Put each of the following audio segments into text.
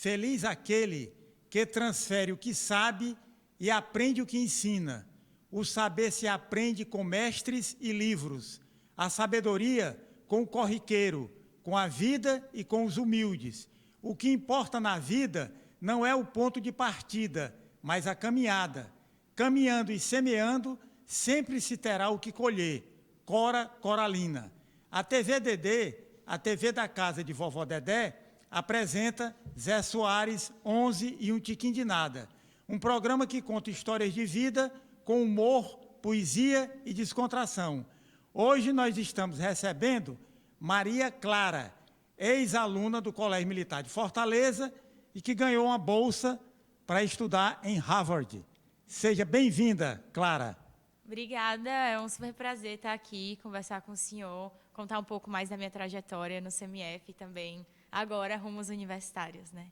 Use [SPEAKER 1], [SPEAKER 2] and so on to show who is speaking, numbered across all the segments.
[SPEAKER 1] Feliz aquele que transfere o que sabe e aprende o que ensina. O saber se aprende com mestres e livros. A sabedoria com o corriqueiro, com a vida e com os humildes. O que importa na vida não é o ponto de partida, mas a caminhada. Caminhando e semeando, sempre se terá o que colher. Cora Coralina. A TV Dedê, a TV da casa de Vovó Dedé, apresenta Zé Soares, 11 e um tiquinho de nada. Um programa que conta histórias de vida com humor, poesia e descontração. Hoje nós estamos recebendo Maria Clara, ex-aluna do Colégio Militar de Fortaleza e que ganhou uma bolsa para estudar em Harvard. Seja bem-vinda, Clara.
[SPEAKER 2] Obrigada, é um super prazer estar aqui, conversar com o senhor, contar um pouco mais da minha trajetória no CMF e também agora rumos universitários, né?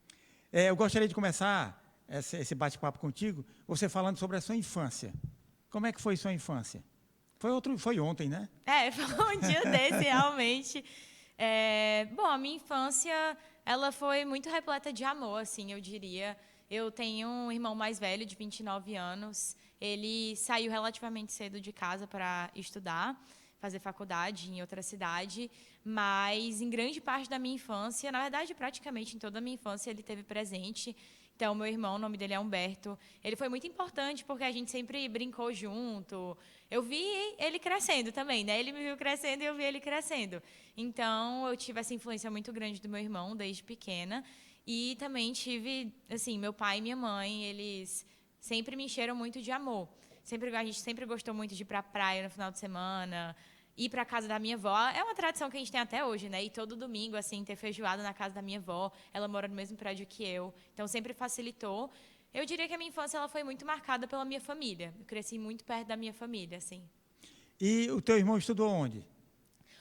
[SPEAKER 1] Eu gostaria de começar esse bate-papo contigo, você falando sobre a sua infância. Como é que foi sua infância? Foi ontem, né?
[SPEAKER 2] Foi um dia desse, realmente. Bom, a minha infância, ela foi muito repleta de amor, assim, eu diria. Eu tenho um irmão mais velho, de 29 anos. Ele saiu relativamente cedo de casa para estudar, fazer faculdade em outra cidade, mas em grande parte da minha infância, na verdade, praticamente em toda a minha infância, ele esteve presente. Então, meu irmão, o nome dele é Humberto, ele foi muito importante porque a gente sempre brincou junto. Eu vi ele crescendo também, né? Ele me viu crescendo e eu vi ele crescendo. Então, eu tive essa influência muito grande do meu irmão desde pequena. E também tive, assim, meu pai e minha mãe, eles sempre me encheram muito de amor. A gente sempre gostou muito de ir para a praia no final de semana, ir para a casa da minha avó. É uma tradição que a gente tem até hoje, né? E todo domingo, assim, ter feijoada na casa da minha avó. Ela mora no mesmo prédio que eu, então sempre facilitou. Eu diria que a minha infância ela foi muito marcada pela minha família. Eu cresci muito perto da minha família, assim.
[SPEAKER 1] E o teu irmão estudou onde?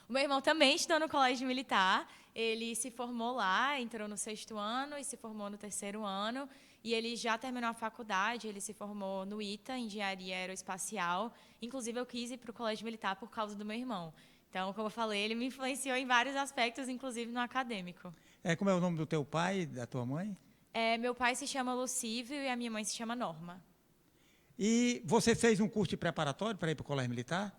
[SPEAKER 2] O meu irmão também estudou no colégio militar. Ele se formou lá, entrou no 6º ano e se formou no 3º ano. E ele já terminou a faculdade, ele se formou no ITA, Engenharia Aeroespacial. Inclusive, eu quis ir para o colégio militar por causa do meu irmão. Então, como eu falei, ele me influenciou em vários aspectos, inclusive no acadêmico.
[SPEAKER 1] Como é o nome do teu pai e da tua mãe?
[SPEAKER 2] Meu pai se chama Lucívio e a minha mãe se chama Norma.
[SPEAKER 1] E você fez um curso de preparatório para ir para o colégio militar?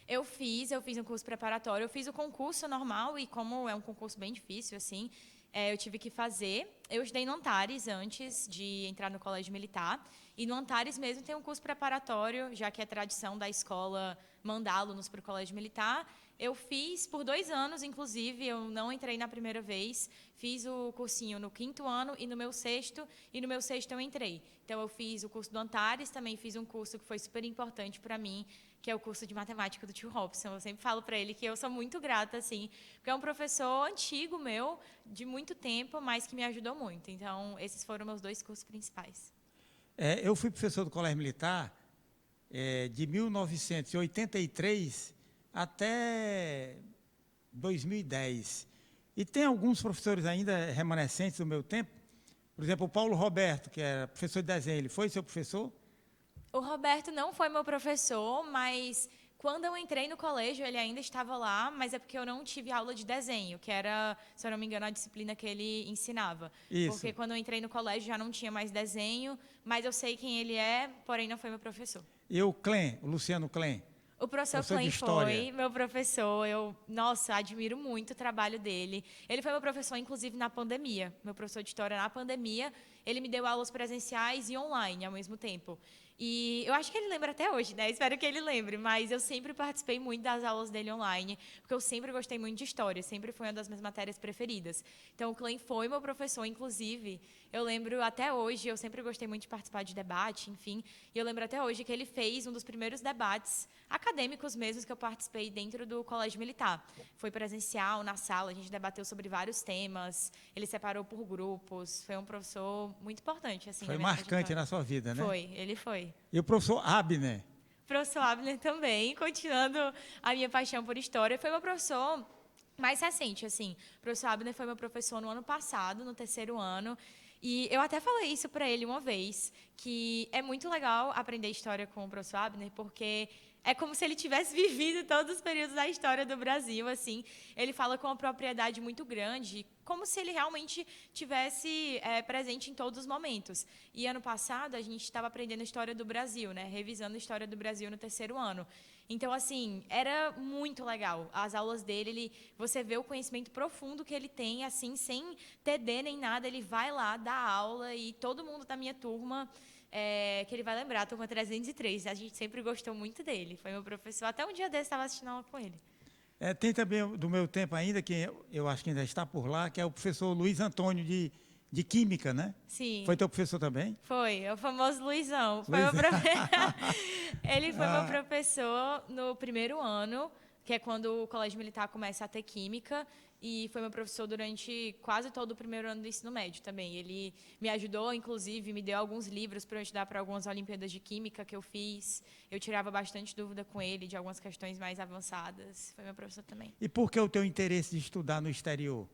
[SPEAKER 2] Eu fiz um curso preparatório, eu fiz o concurso normal e como é um concurso bem difícil, assim, eu tive que fazer. Eu estudei no Antares antes de entrar no colégio militar e no Antares mesmo tem um curso preparatório, já que é tradição da escola mandar alunos para o colégio militar. Eu fiz por 2 anos, inclusive, eu não entrei na primeira vez, fiz o cursinho no 5º ano e no meu 6º, e no meu 6º eu entrei. Então, eu fiz o curso do Antares, também fiz um curso que foi super importante para mim, que é o curso de matemática do tio Robson. Eu sempre falo para ele que eu sou muito grata, assim, porque é um professor antigo meu, de muito tempo, mas que me ajudou muito. Então, esses foram meus 2 cursos principais.
[SPEAKER 1] Eu fui professor do colégio militar de 1983 até 2010. E tem alguns professores ainda remanescentes do meu tempo. Por exemplo, o Paulo Roberto, que era professor de desenho, ele foi seu professor?
[SPEAKER 2] O Roberto não foi meu professor, mas quando eu entrei no colégio, ele ainda estava lá, mas é porque eu não tive aula de desenho, que era, se eu não me engano, a disciplina que ele ensinava.
[SPEAKER 1] Isso.
[SPEAKER 2] Porque quando eu entrei no colégio já não tinha mais desenho, mas eu sei quem ele é, porém não foi meu professor.
[SPEAKER 1] E o Luciano Klein?
[SPEAKER 2] O professor Klein foi meu professor. Nossa, admiro muito o trabalho dele. Ele foi meu professor, inclusive, na pandemia. Meu professor de história na pandemia. Ele me deu aulas presenciais e online ao mesmo tempo. E eu acho que ele lembra até hoje, né? Espero que ele lembre, mas eu sempre participei muito das aulas dele online, porque eu sempre gostei muito de história, sempre foi uma das minhas matérias preferidas. Então, o Klein foi meu professor, inclusive, eu lembro até hoje, eu sempre gostei muito de participar de debate, enfim, e eu lembro até hoje que ele fez um dos primeiros debates acadêmicos mesmo que eu participei dentro do Colégio Militar. Foi presencial, na sala, a gente debateu sobre vários temas, ele separou por grupos, foi um professor muito importante, assim,
[SPEAKER 1] foi marcante na sua vida, né?
[SPEAKER 2] Foi, ele foi.
[SPEAKER 1] E o professor Abner?
[SPEAKER 2] O professor Abner também, continuando a minha paixão por história, foi meu professor mais recente, assim. O professor Abner foi meu professor no ano passado, no 3º ano, e eu até falei isso para ele uma vez, que é muito legal aprender história com o professor Abner, porque é como se ele tivesse vivido todos os períodos da história do Brasil, assim. Ele fala com uma propriedade muito grande, como se ele realmente tivesse presente em todos os momentos. E ano passado a gente estava aprendendo a história do Brasil, né? Revisando a história do Brasil no 3º ano. Então, assim, era muito legal. As aulas dele, você vê o conhecimento profundo que ele tem, assim, sem TD nem nada. Ele vai lá, dá aula e todo mundo da minha turma, que ele vai lembrar, a turma 303. A gente sempre gostou muito dele. Foi meu professor. Até um dia desse estava assistindo aula com ele.
[SPEAKER 1] Tem também do meu tempo ainda, que eu acho que ainda está por lá, que é o professor Luiz Antônio de Química, né?
[SPEAKER 2] Sim.
[SPEAKER 1] Foi teu professor também?
[SPEAKER 2] Foi, é o famoso Luizão. Ele foi meu professor no 1º ano, que é quando o Colégio Militar começa a ter Química, e foi meu professor durante quase todo o 1º ano do ensino médio também. Ele me ajudou, inclusive, me deu alguns livros para eu estudar para algumas Olimpíadas de Química que eu fiz. Eu tirava bastante dúvida com ele de algumas questões mais avançadas. Foi meu professor também.
[SPEAKER 1] E por que o teu interesse de estudar no exterior?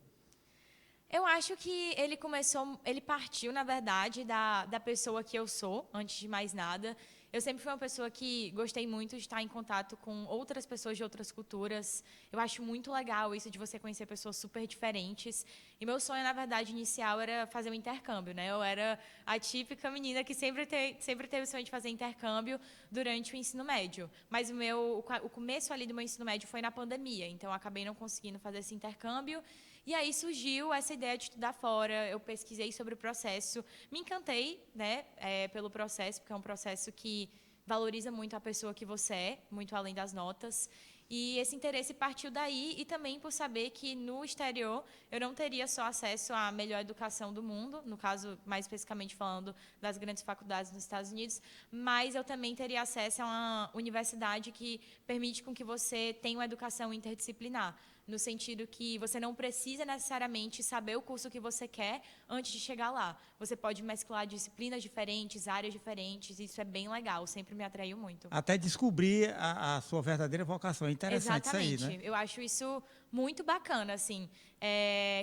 [SPEAKER 2] Eu acho que ele partiu, na verdade, da pessoa que eu sou, antes de mais nada. Eu sempre fui uma pessoa que gostei muito de estar em contato com outras pessoas de outras culturas. Eu acho muito legal isso de você conhecer pessoas super diferentes. E meu sonho, na verdade, inicial era fazer um intercâmbio, né? Eu era a típica menina que sempre teve o sonho de fazer intercâmbio durante o ensino médio. Mas o começo ali do meu ensino médio foi na pandemia, então eu acabei não conseguindo fazer esse intercâmbio. E aí surgiu essa ideia de estudar fora, eu pesquisei sobre o processo, me encantei, né, pelo processo, porque é um processo que valoriza muito a pessoa que você é, muito além das notas. E esse interesse partiu daí e também por saber que no exterior eu não teria só acesso à melhor educação do mundo, no caso, mais especificamente falando das grandes faculdades nos Estados Unidos, mas eu também teria acesso a uma universidade que permite com que você tenha uma educação interdisciplinar, no sentido que você não precisa necessariamente saber o curso que você quer antes de chegar lá. Você pode mesclar disciplinas diferentes, áreas diferentes, isso é bem legal, sempre me atraiu muito.
[SPEAKER 1] Até descobrir a sua verdadeira vocação. É interessante
[SPEAKER 2] Exatamente.
[SPEAKER 1] isso aí, né?
[SPEAKER 2] Eu acho isso muito bacana, assim.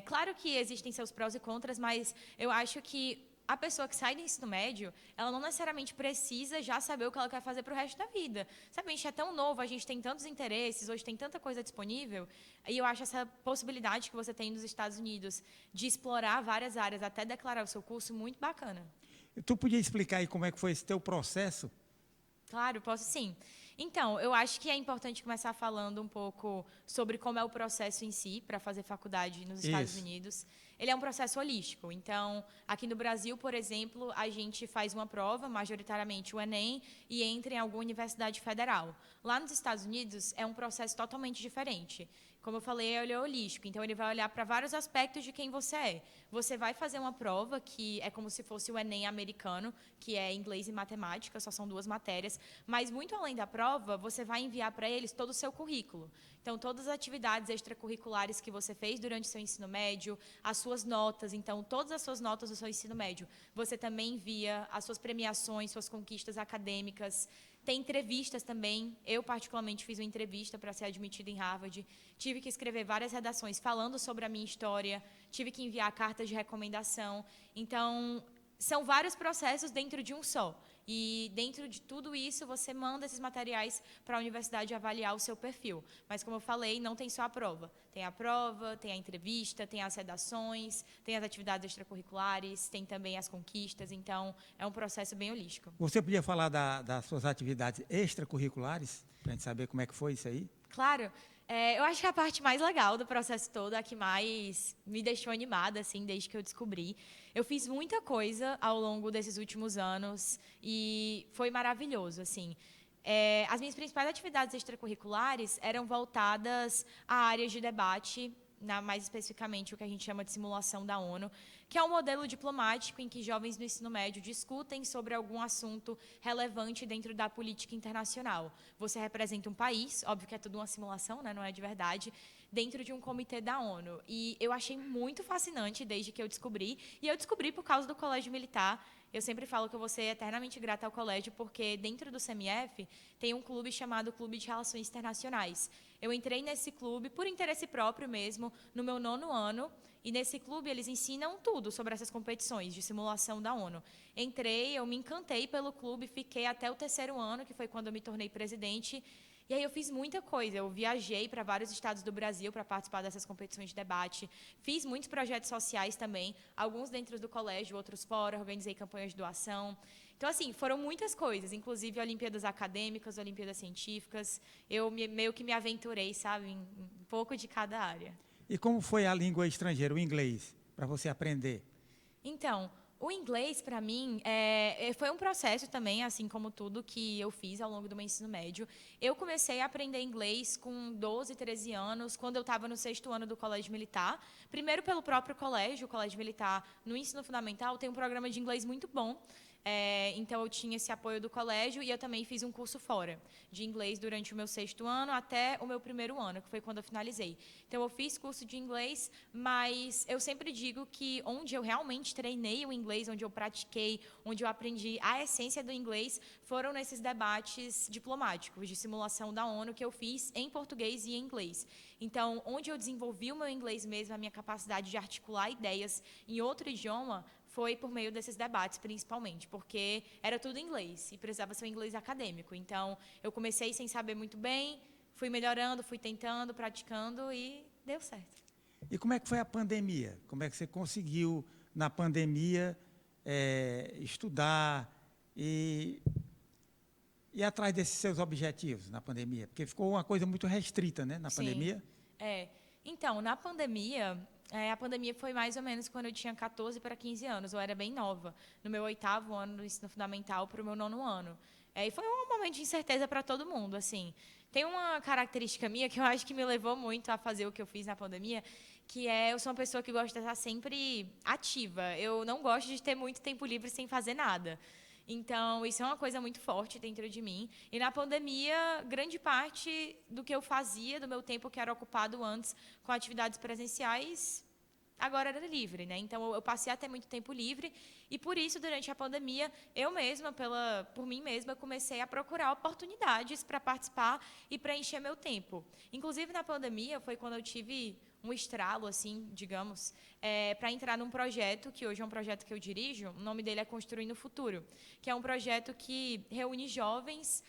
[SPEAKER 2] Claro que existem seus prós e contras, mas eu acho que a pessoa que sai do ensino médio, ela não necessariamente precisa já saber o que ela quer fazer para o resto da vida. Sabe, a gente é tão novo, a gente tem tantos interesses, hoje tem tanta coisa disponível, e eu acho essa possibilidade que você tem nos Estados Unidos de explorar várias áreas até declarar o seu curso muito bacana.
[SPEAKER 1] Tu podia explicar aí como é que foi esse teu processo?
[SPEAKER 2] Claro, posso sim. Então, eu acho que é importante começar falando um pouco sobre como é o processo em si para fazer faculdade nos Estados Unidos. Ele é um processo holístico. Então, aqui no Brasil, por exemplo, a gente faz uma prova, majoritariamente o Enem, e entra em alguma universidade federal. Lá nos Estados Unidos, é um processo totalmente diferente. Como eu falei, ele é holístico, então ele vai olhar para vários aspectos de quem você é. Você vai fazer uma prova que é como se fosse o Enem americano, que é inglês e matemática, só são 2 matérias, mas muito além da prova, você vai enviar para eles todo o seu currículo. Então, todas as atividades extracurriculares que você fez durante o seu ensino médio, as suas notas, então, todas as suas notas do seu ensino médio, você também envia as suas premiações, suas conquistas acadêmicas. Tem entrevistas também. Eu, particularmente, fiz uma entrevista para ser admitida em Harvard. Tive que escrever várias redações falando sobre a minha história. Tive que enviar cartas de recomendação. Então, são vários processos dentro de um só. E dentro de tudo isso, você manda esses materiais para a universidade avaliar o seu perfil. Mas, como eu falei, não tem só a prova. Tem a prova, tem a entrevista, tem as redações, tem as atividades extracurriculares, tem também as conquistas. Então, é um processo bem holístico.
[SPEAKER 1] Você podia falar das suas atividades extracurriculares, para a gente saber como é que foi isso aí?
[SPEAKER 2] Claro. Eu acho que a parte mais legal do processo todo, a que mais me deixou animada, assim, desde que eu descobri. Eu fiz muita coisa ao longo desses últimos anos e foi maravilhoso, assim. As minhas principais atividades extracurriculares eram voltadas a áreas de debate, mais especificamente o que a gente chama de simulação da ONU, que é um modelo diplomático em que jovens do ensino médio discutem sobre algum assunto relevante dentro da política internacional. Você representa um país, óbvio que é tudo uma simulação, né, não é de verdade, dentro de um comitê da ONU. E eu achei muito fascinante desde que eu descobri, e eu descobri por causa do Colégio Militar. Eu sempre falo que eu vou ser eternamente grata ao colégio, porque dentro do CMF tem um clube chamado Clube de Relações Internacionais. Eu entrei nesse clube por interesse próprio mesmo, no meu 9º ano, e nesse clube eles ensinam tudo sobre essas competições de simulação da ONU. Entrei, eu me encantei pelo clube, fiquei até o 3º ano, que foi quando eu me tornei presidente. E aí eu fiz muita coisa. Eu viajei para vários estados do Brasil para participar dessas competições de debate. Fiz muitos projetos sociais também, alguns dentro do colégio, outros fora. Organizei campanhas de doação. Então, assim, foram muitas coisas, inclusive Olimpíadas acadêmicas, Olimpíadas científicas. Eu meio que me aventurei, sabe, em um pouco de cada área.
[SPEAKER 1] E como foi a língua estrangeira, o inglês, para você aprender?
[SPEAKER 2] Então, o inglês, para mim, foi um processo também, assim como tudo que eu fiz ao longo do meu ensino médio. Eu comecei a aprender inglês com 12, 13 anos, quando eu estava no 6º ano do Colégio Militar. Primeiro pelo próprio colégio, o Colégio Militar, no ensino fundamental, tem um programa de inglês muito bom. Então, eu tinha esse apoio do colégio e eu também fiz um curso fora de inglês durante o meu 6º ano até o meu 1º ano, que foi quando eu finalizei. Então, eu fiz curso de inglês, mas eu sempre digo que onde eu realmente treinei o inglês, onde eu pratiquei, onde eu aprendi a essência do inglês, foram nesses debates diplomáticos de simulação da ONU que eu fiz em português e em inglês. Então, onde eu desenvolvi o meu inglês mesmo, a minha capacidade de articular ideias em outro idioma, foi por meio desses debates, principalmente, porque era tudo em inglês e precisava ser um inglês acadêmico. Então, eu comecei sem saber muito bem, fui melhorando, fui tentando, praticando e deu certo.
[SPEAKER 1] E como é que foi a pandemia? Como é que você conseguiu, na pandemia, estudar e ir atrás desses seus objetivos na pandemia? Porque ficou uma coisa muito restrita, né, na pandemia.
[SPEAKER 2] Então, na pandemia, a pandemia foi mais ou menos quando eu tinha 14 para 15 anos, eu era bem nova, no meu 8º ano do ensino fundamental para o meu 9º ano. E foi um momento de incerteza para todo mundo, assim. Tem uma característica minha que eu acho que me levou muito a fazer o que eu fiz na pandemia, que eu sou uma pessoa que gosta de estar sempre ativa. Eu não gosto de ter muito tempo livre sem fazer nada. Então, isso é uma coisa muito forte dentro de mim. E na pandemia, grande parte do que eu fazia, do meu tempo que era ocupado antes com atividades presenciais, agora era livre, né? Então, eu passei a ter muito tempo livre e, por isso, durante a pandemia, eu mesma, por mim mesma, comecei a procurar oportunidades para participar e preencher meu tempo. Inclusive, na pandemia, foi quando eu tive um estralo, assim, digamos, para entrar num projeto, que hoje é um projeto que eu dirijo, o nome dele é Construindo o Futuro, que é um projeto que reúne jovens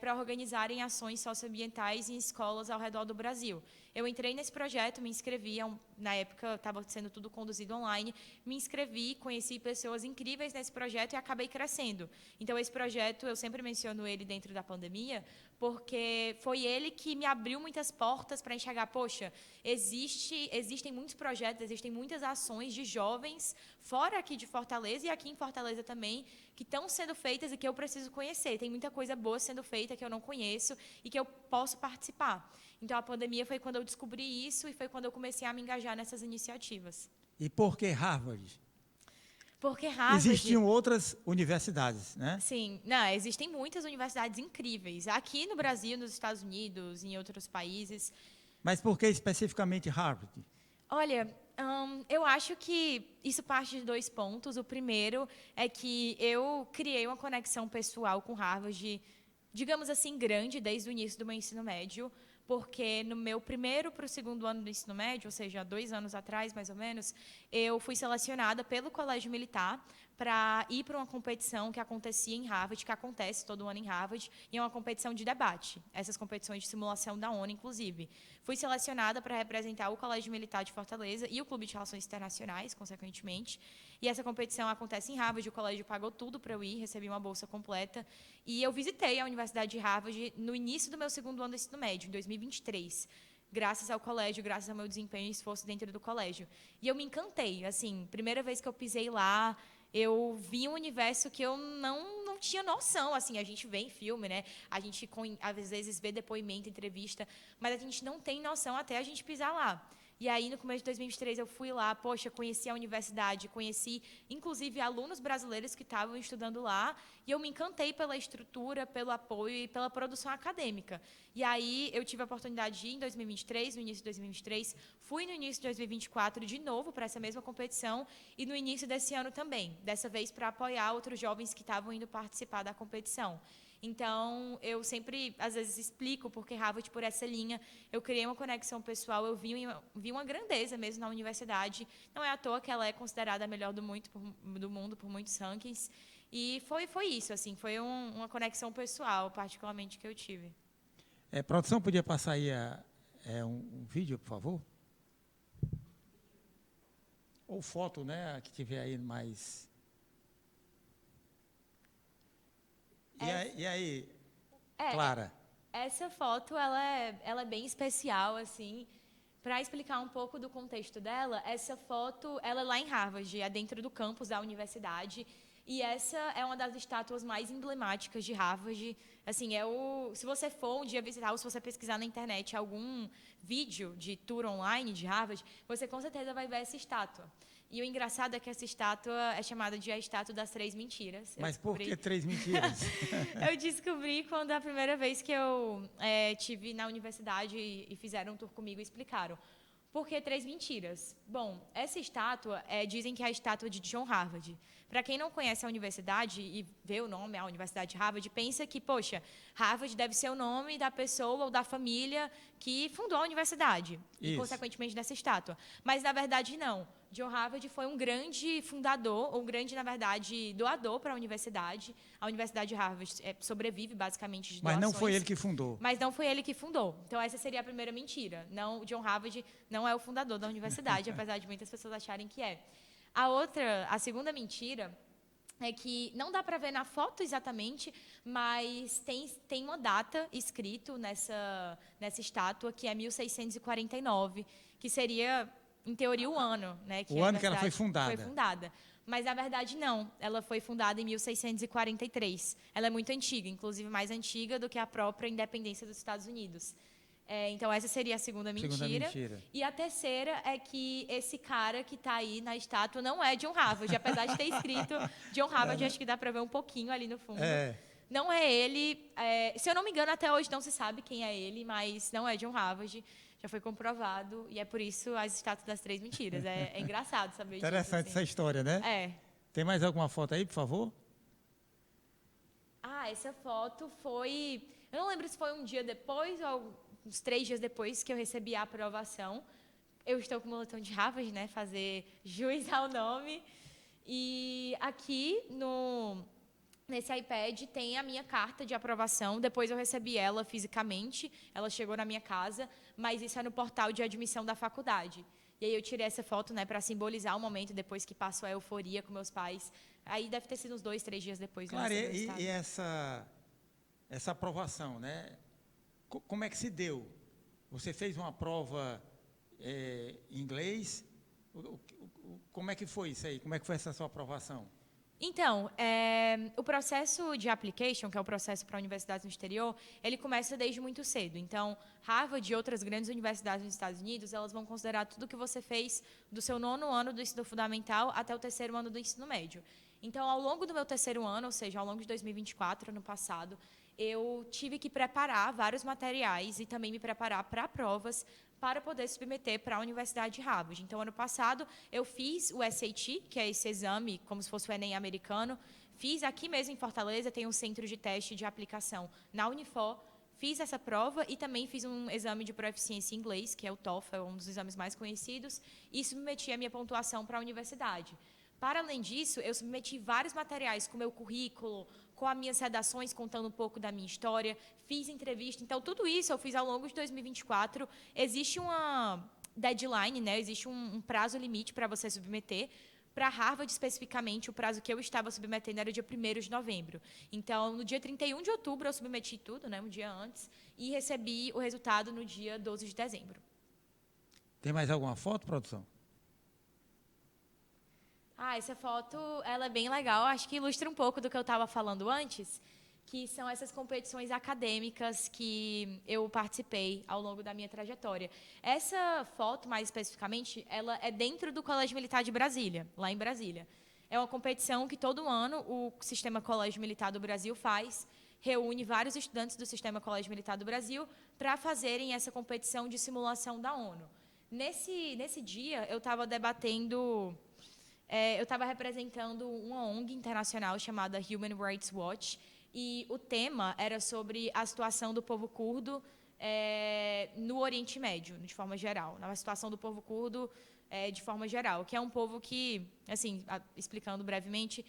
[SPEAKER 2] para organizarem ações socioambientais em escolas ao redor do Brasil. Eu entrei nesse projeto, me inscrevi, na época estava sendo tudo conduzido online, me inscrevi, conheci pessoas incríveis nesse projeto e acabei crescendo. Então, esse projeto, eu sempre menciono ele dentro da pandemia, porque foi ele que me abriu muitas portas para enxergar, poxa, existem muitos projetos, existem muitas ações de jovens, fora aqui de Fortaleza e aqui em Fortaleza também, que estão sendo feitas e que eu preciso conhecer. Tem muita coisa boa sendo feita que eu não conheço e que eu posso participar. Então, a pandemia foi quando eu descobri isso e foi quando eu comecei a me engajar nessas iniciativas.
[SPEAKER 1] E por que Harvard?
[SPEAKER 2] Porque Harvard...
[SPEAKER 1] Existiam outras universidades, né?
[SPEAKER 2] Sim, não, existem muitas universidades incríveis, aqui no Brasil, nos Estados Unidos, em outros países.
[SPEAKER 1] Mas por que especificamente Harvard?
[SPEAKER 2] Olha, eu acho que isso parte de 2 pontos. O primeiro é que eu criei uma conexão pessoal com Harvard, digamos assim, grande, desde o início do meu ensino médio, porque no meu 1º para o 2º ano do ensino médio, ou seja, 2 anos atrás, mais ou menos, eu fui selecionada pelo Colégio Militar para ir para uma competição que acontecia em Harvard, que acontece todo ano em Harvard, e é uma competição de debate, essas competições de simulação da ONU, inclusive. Fui selecionada para representar o Colégio Militar de Fortaleza e o Clube de Relações Internacionais, consequentemente, e essa competição acontece em Harvard, o colégio pagou tudo para eu ir, recebi uma bolsa completa, e eu visitei a Universidade de Harvard no início do meu 2º ano do ensino médio, em 2023, graças ao colégio, graças ao meu desempenho e esforço dentro do colégio. E eu me encantei, assim, primeira vez que eu pisei lá, eu vi um universo que eu não tinha noção, assim, a gente vê em filme, né? A gente, às vezes, vê depoimento, entrevista, mas a gente não tem noção até a gente pisar lá. E aí, no começo de 2023, eu fui lá, poxa, conheci a universidade, conheci, inclusive, alunos brasileiros que estavam estudando lá, e eu me encantei pela estrutura, pelo apoio e pela produção acadêmica. E aí, eu tive a oportunidade de ir em 2023, no início de 2023, fui no início de 2024 de novo para essa mesma competição, e no início desse ano também, dessa vez para apoiar outros jovens que estavam indo participar da competição. Então, eu sempre, às vezes, explico porque Harvard, por essa linha, eu criei uma conexão pessoal, eu vi uma grandeza mesmo na universidade. Não é à toa que ela é considerada a melhor do mundo por muitos rankings. E foi isso, assim, foi uma conexão pessoal, particularmente, que eu tive.
[SPEAKER 1] Produção, podia passar aí um vídeo, por favor? Ou foto, né, que tiver aí mais... E aí, Clara?
[SPEAKER 2] Essa foto, ela é bem especial, assim. Para explicar um pouco do contexto dela, essa foto, ela é lá em Harvard, é dentro do campus da universidade. E essa é uma das estátuas mais emblemáticas de Harvard. Assim, se você for um dia visitar, ou se você pesquisar na internet algum vídeo de tour online de Harvard, você com certeza vai ver essa estátua. E o engraçado é que essa estátua é chamada de a estátua das 3 mentiras.
[SPEAKER 1] Mas por que 3 mentiras?
[SPEAKER 2] Eu descobri quando a primeira vez que eu tive na universidade e fizeram um tour comigo e explicaram. Por que 3 mentiras? Bom, essa estátua, dizem que é a estátua de John Harvard. Para quem não conhece a universidade e vê o nome, a Universidade de Harvard, pensa que, poxa, Harvard deve ser o nome da pessoa ou da família que fundou a universidade. E, consequentemente, dessa estátua. Mas, na verdade, não. John Harvard foi um grande fundador, ou um grande, na verdade, doador para a universidade. A Universidade de Harvard sobrevive, basicamente, de doações.
[SPEAKER 1] Mas não foi ele que fundou.
[SPEAKER 2] Mas não foi ele que fundou. Então, essa seria a primeira mentira. Não, John Harvard não é o fundador da universidade, apesar de muitas pessoas acharem que é. A segunda mentira é que não dá para ver na foto exatamente, mas tem uma data escrito nessa estátua, que é 1649, que seria, em teoria, o ano, né,
[SPEAKER 1] o ano que ela foi fundada.
[SPEAKER 2] Foi fundada. Mas, na verdade, não. Ela foi fundada em 1643. Ela é muito antiga, inclusive mais antiga do que a própria independência dos Estados Unidos. Então, essa seria a segunda mentira. E a terceira é que esse cara que está aí na estátua não é John Harvard, apesar de ter escrito John Harvard, acho que dá para ver um pouquinho ali no fundo. Não é ele. Se eu não me engano, até hoje não se sabe quem é ele, mas não é John Harvard. Já foi comprovado, e é por isso as estátuas das 3 mentiras. É engraçado saber disso.
[SPEAKER 1] Interessante essa história, né? Tem mais alguma foto aí, por favor?
[SPEAKER 2] Essa foto foi... Eu não lembro se foi um dia depois ou uns 3 dias depois que eu recebi a aprovação. Eu estou com o moletom de Harvard, né? Fazer jus ao nome. E aqui nesse iPad tem a minha carta de aprovação. Depois eu recebi ela fisicamente. Ela chegou na minha casa, mas isso é no portal de admissão da faculdade. E aí eu tirei essa foto, né, para simbolizar o momento depois que passou a euforia com meus pais. Aí deve ter sido uns 2, 3 dias depois.
[SPEAKER 1] Claro, e essa aprovação, né? Como é que se deu? Você fez uma prova em inglês? Como é que foi isso aí? Como é que foi essa sua aprovação?
[SPEAKER 2] Então, o processo de application, que é o processo para universidades no exterior, ele começa desde muito cedo. Então, Harvard e outras grandes universidades nos Estados Unidos, elas vão considerar tudo que você fez do seu 9º ano do ensino fundamental até o 3º ano do ensino médio. Então, ao longo do meu 3º ano, ou seja, ao longo de 2024, ano passado, eu tive que preparar vários materiais e também me preparar para provas para poder submeter para a Universidade de Harvard. Então, ano passado, eu fiz o SAT, que é esse exame, como se fosse o Enem americano. Fiz aqui mesmo em Fortaleza, tem um centro de teste de aplicação na Unifor. Fiz essa prova e também fiz um exame de proficiência em inglês, que é o TOEFL, um dos exames mais conhecidos, e submeti a minha pontuação para a universidade. Para além disso, eu submeti vários materiais com o meu currículo, com as minhas redações, contando um pouco da minha história, fiz entrevista. Então, tudo isso eu fiz ao longo de 2024. Existe uma deadline, né? Existe um prazo limite para você submeter. Para Harvard, especificamente, o prazo que eu estava submetendo era o dia 1º de novembro. Então, no dia 31 de outubro, eu submeti tudo, né? Um dia antes, e recebi o resultado no dia 12 de dezembro.
[SPEAKER 1] Tem mais alguma foto, produção?
[SPEAKER 2] Essa foto, ela é bem legal. Acho que ilustra um pouco do que eu estava falando antes, que são essas competições acadêmicas que eu participei ao longo da minha trajetória. Essa foto, mais especificamente, ela é dentro do Colégio Militar de Brasília, lá em Brasília. É uma competição que todo ano o Sistema Colégio Militar do Brasil faz, reúne vários estudantes do Sistema Colégio Militar do Brasil para fazerem essa competição de simulação da ONU. Nesse dia, eu estava debatendo, eu estava representando uma ONG internacional chamada Human Rights Watch, e o tema era sobre a situação do povo curdo no Oriente Médio, de forma geral, na situação do povo curdo de forma geral, que é um povo que, assim, explicando brevemente,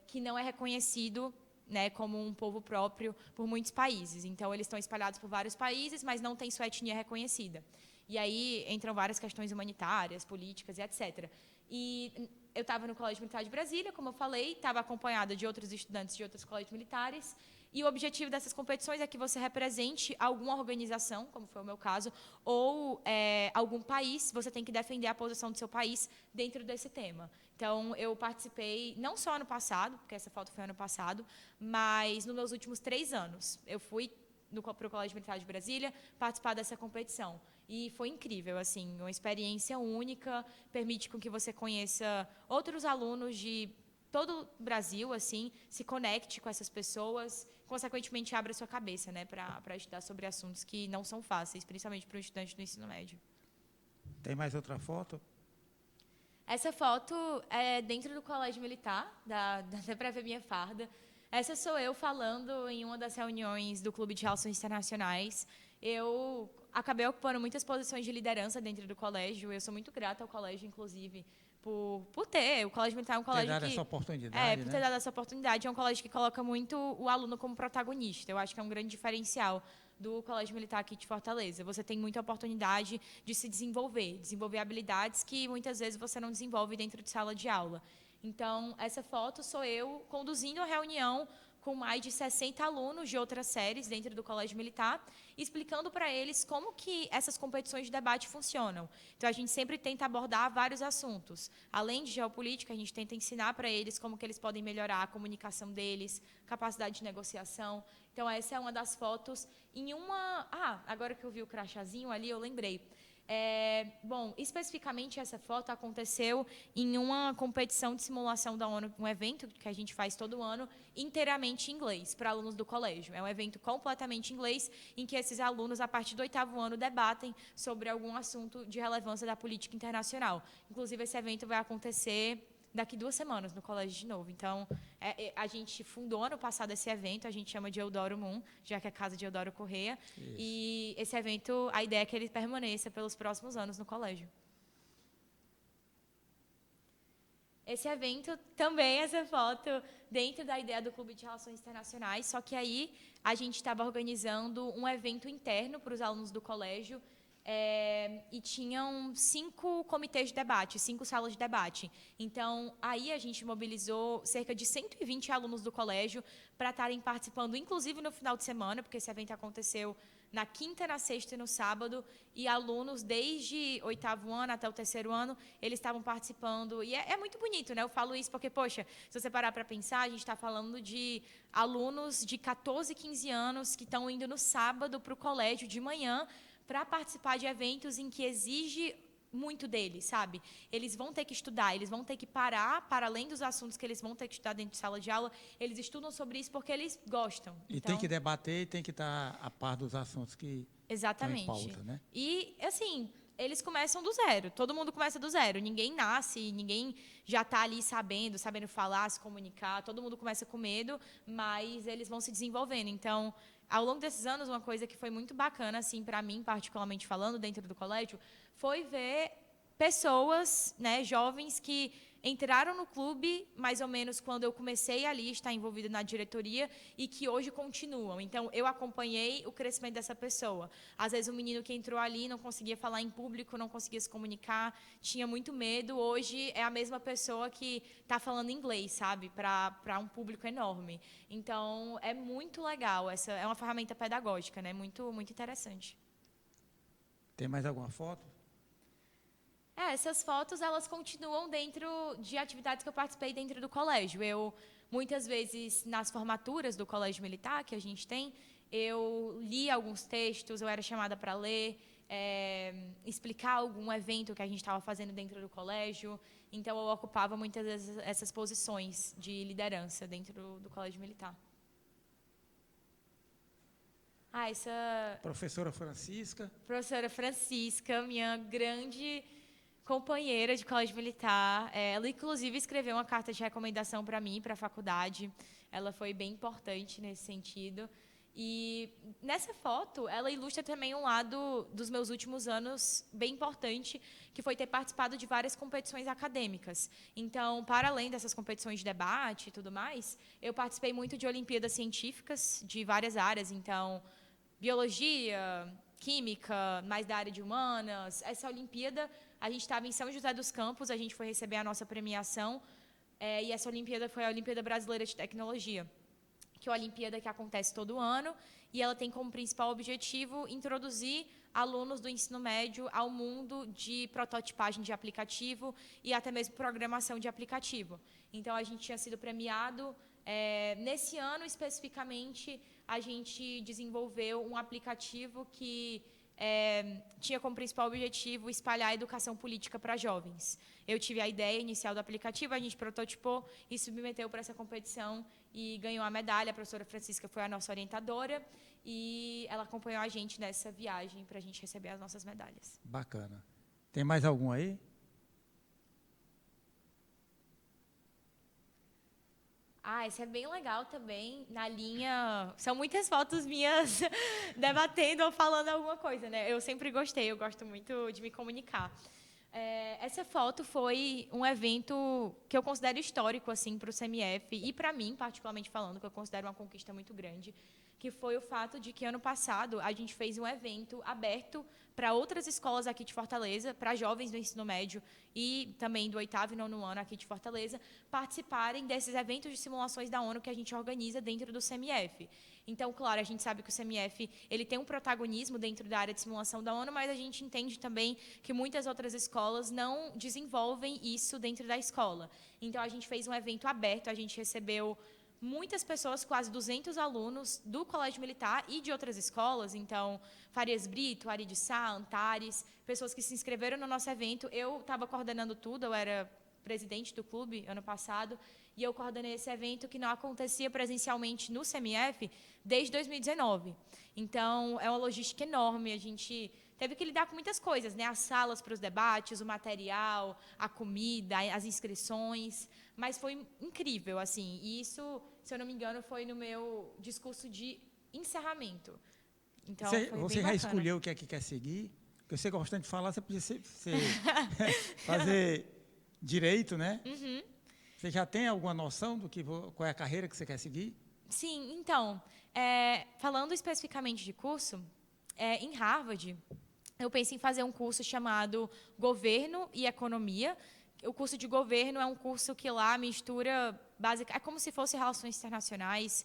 [SPEAKER 2] que não é reconhecido, né, como um povo próprio por muitos países. Então, eles estão espalhados por vários países, mas não têm sua etnia reconhecida. E aí entram várias questões humanitárias, políticas e etc. E eu estava no Colégio Militar de Brasília, como eu falei, estava acompanhada de outros estudantes de outros colégios militares, e o objetivo dessas competições é que você represente alguma organização, como foi o meu caso, ou algum país. Você tem que defender a posição do seu país dentro desse tema. Então, eu participei, não só ano passado, porque essa foto foi ano passado, mas nos meus últimos 3 anos. Eu fui para o Colégio Militar de Brasília participar dessa competição. E foi incrível, assim, uma experiência única, permite com que você conheça outros alunos de todo o Brasil, assim, se conecte com essas pessoas, consequentemente abra sua cabeça, né, para estudar sobre assuntos que não são fáceis, principalmente para um estudante do ensino médio.
[SPEAKER 1] Tem mais outra foto?
[SPEAKER 2] Essa foto é dentro do Colégio Militar, dá até para ver minha farda. Essa sou eu falando em uma das reuniões do Clube de Relações Internacionais. Eu acabei ocupando muitas posições de liderança dentro do colégio. Eu sou muito grata ao colégio, inclusive, por ter. O Colégio Militar é um colégio
[SPEAKER 1] ter dado essa oportunidade,
[SPEAKER 2] por ter dado essa oportunidade. É um colégio que coloca muito o aluno como protagonista. Eu acho que é um grande diferencial do Colégio Militar aqui de Fortaleza. Você tem muita oportunidade de se desenvolver habilidades que muitas vezes você não desenvolve dentro de sala de aula. Então, essa foto sou eu conduzindo a reunião com mais de 60 alunos de outras séries dentro do Colégio Militar, explicando para eles como que essas competições de debate funcionam. Então, a gente sempre tenta abordar vários assuntos. Além de geopolítica, a gente tenta ensinar para eles como que eles podem melhorar a comunicação deles, capacidade de negociação. Então, essa é uma das fotos. Agora que eu vi o crachazinho ali, eu lembrei. Bom, especificamente essa foto aconteceu em uma competição de simulação da ONU, um evento que a gente faz todo ano, inteiramente em inglês, para alunos do colégio. É um evento completamente em inglês, em que esses alunos, a partir do 8º ano, debatem sobre algum assunto de relevância da política internacional. Inclusive, esse evento vai acontecer daqui 2 semanas no colégio de novo. Então, a gente fundou ano passado esse evento, a gente chama de Eudoro Moon, já que é a casa de Eudoro Corrêa. Isso. E esse evento, a ideia é que ele permaneça pelos próximos anos no colégio. Esse evento, também essa foto, dentro da ideia do Clube de Relações Internacionais, só que aí a gente estava organizando um evento interno para os alunos do colégio, e tinham 5 comitês de debate, 5 salas de debate. Então, aí a gente mobilizou cerca de 120 alunos do colégio para estarem participando, inclusive no final de semana, porque esse evento aconteceu na quinta, na sexta e no sábado, e alunos desde 8º ano até o 3º ano, eles estavam participando. E é muito bonito, né? Eu falo isso porque, poxa, se você parar para pensar, a gente está falando de alunos de 14, 15 anos que estão indo no sábado para o colégio de manhã para participar de eventos em que exige muito deles, sabe? Eles vão ter que estudar, eles vão ter que parar, para além dos assuntos que eles vão ter que estudar dentro de sala de aula, eles estudam sobre isso porque eles gostam.
[SPEAKER 1] E então, tem que debater e tem que estar a par dos assuntos que
[SPEAKER 2] exatamente.
[SPEAKER 1] estão em pauta, né?
[SPEAKER 2] E, assim, eles começam do zero, todo mundo começa do zero, ninguém nasce, ninguém já está ali sabendo falar, se comunicar, todo mundo começa com medo, mas eles vão se desenvolvendo. Então, ao longo desses anos, uma coisa que foi muito bacana, assim, para mim, particularmente falando, dentro do colégio, foi ver pessoas, né, jovens que entraram no clube mais ou menos quando eu comecei ali a estar envolvida na diretoria e que hoje continuam. Então, eu acompanhei o crescimento dessa pessoa. Às vezes, um menino que entrou ali não conseguia falar em público, não conseguia se comunicar, tinha muito medo. Hoje, é a mesma pessoa que está falando inglês, sabe? Para um público enorme. Então, é muito legal. Essa é uma ferramenta pedagógica, né? Muito, muito interessante.
[SPEAKER 1] Tem mais alguma foto?
[SPEAKER 2] Essas fotos, elas continuam dentro de atividades que eu participei dentro do colégio. Eu muitas vezes, nas formaturas do Colégio Militar que a gente tem, eu li alguns textos, eu era chamada para ler, explicar algum evento que a gente estava fazendo dentro do colégio. Então, eu ocupava muitas vezes essas posições de liderança dentro do Colégio Militar. Essa
[SPEAKER 1] Professora Francisca.
[SPEAKER 2] Professora Francisca, minha grande companheira de colégio militar. Ela, inclusive, escreveu uma carta de recomendação para mim, para a faculdade. Ela foi bem importante nesse sentido. E nessa foto, ela ilustra também um lado dos meus últimos anos bem importante, que foi ter participado de várias competições acadêmicas. Então, para além dessas competições de debate e tudo mais, eu participei muito de Olimpíadas científicas de várias áreas. Então, biologia, química, mais da área de humanas. Essa Olimpíada, a gente estava em São José dos Campos, a gente foi receber a nossa premiação, e essa Olimpíada foi a Olimpíada Brasileira de Tecnologia, que é uma Olimpíada que acontece todo ano, e ela tem como principal objetivo introduzir alunos do ensino médio ao mundo de prototipagem de aplicativo e até mesmo programação de aplicativo. Então, a gente tinha sido premiado. Nesse ano, especificamente, a gente desenvolveu um aplicativo que tinha como principal objetivo espalhar a educação política para jovens. Eu tive a ideia inicial do aplicativo, a gente prototipou e submeteu para essa competição e ganhou a medalha. A professora Francisca foi a nossa orientadora e ela acompanhou a gente nessa viagem para a gente receber as nossas medalhas.
[SPEAKER 1] Bacana. Tem mais algum aí?
[SPEAKER 2] Esse é bem legal também, na linha... São muitas fotos minhas debatendo ou falando alguma coisa, né? Eu sempre gostei, eu gosto muito de me comunicar. Essa foto foi um evento que eu considero histórico assim, para o CMF e para mim, particularmente falando, que eu considero uma conquista muito grande, que foi o fato de que, ano passado, a gente fez um evento aberto para outras escolas aqui de Fortaleza, para jovens do ensino médio e também do 8º e 9º ano aqui de Fortaleza, participarem desses eventos de simulações da ONU que a gente organiza dentro do CMF. Então, claro, a gente sabe que o CMF ele tem um protagonismo dentro da área de simulação da ONU, mas a gente entende também que muitas outras escolas não desenvolvem isso dentro da escola. Então, a gente fez um evento aberto, a gente recebeu muitas pessoas, quase 200 alunos do Colégio Militar e de outras escolas, então, Farias Brito, Ari de Sá, Antares, pessoas que se inscreveram no nosso evento. Eu estava coordenando tudo, eu era presidente do clube ano passado, e eu coordenei esse evento que não acontecia presencialmente no CMF desde 2019. Então, é uma logística enorme, a gente teve que lidar com muitas coisas, né? As salas para os debates, o material, a comida, as inscrições, mas foi incrível, assim. E isso, se eu não me engano, foi no meu discurso de encerramento. Então,
[SPEAKER 1] você já escolheu o que é que quer seguir? Porque você gosta de falar, você podia fazer direito, né?
[SPEAKER 2] Uhum.
[SPEAKER 1] Você já tem alguma noção do qual é a carreira que você quer seguir?
[SPEAKER 2] Sim, então, falando especificamente de curso, em Harvard, eu penso em fazer um curso chamado Governo e Economia. O curso de Governo é um curso que lá mistura, é como se fosse Relações Internacionais,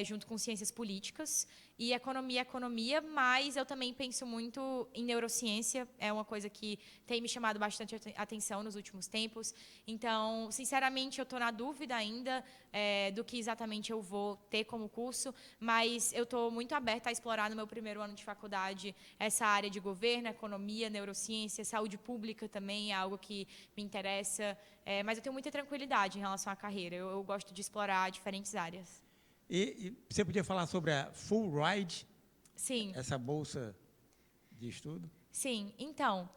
[SPEAKER 2] junto com Ciências Políticas, e Economia, mas eu também penso muito em neurociência, é uma coisa que tem me chamado bastante atenção nos últimos tempos. Então, sinceramente, eu estou na dúvida ainda do que exatamente eu vou ter como curso, mas eu estou muito aberta a explorar no meu primeiro ano de faculdade essa área de governo, economia, neurociência, saúde pública também é algo que me interessa, mas eu tenho muita tranquilidade em relação à carreira, eu gosto de explorar diferentes áreas.
[SPEAKER 1] E você podia falar sobre a Fulbright?
[SPEAKER 2] Sim.
[SPEAKER 1] Essa bolsa de estudo?
[SPEAKER 2] Sim. Então,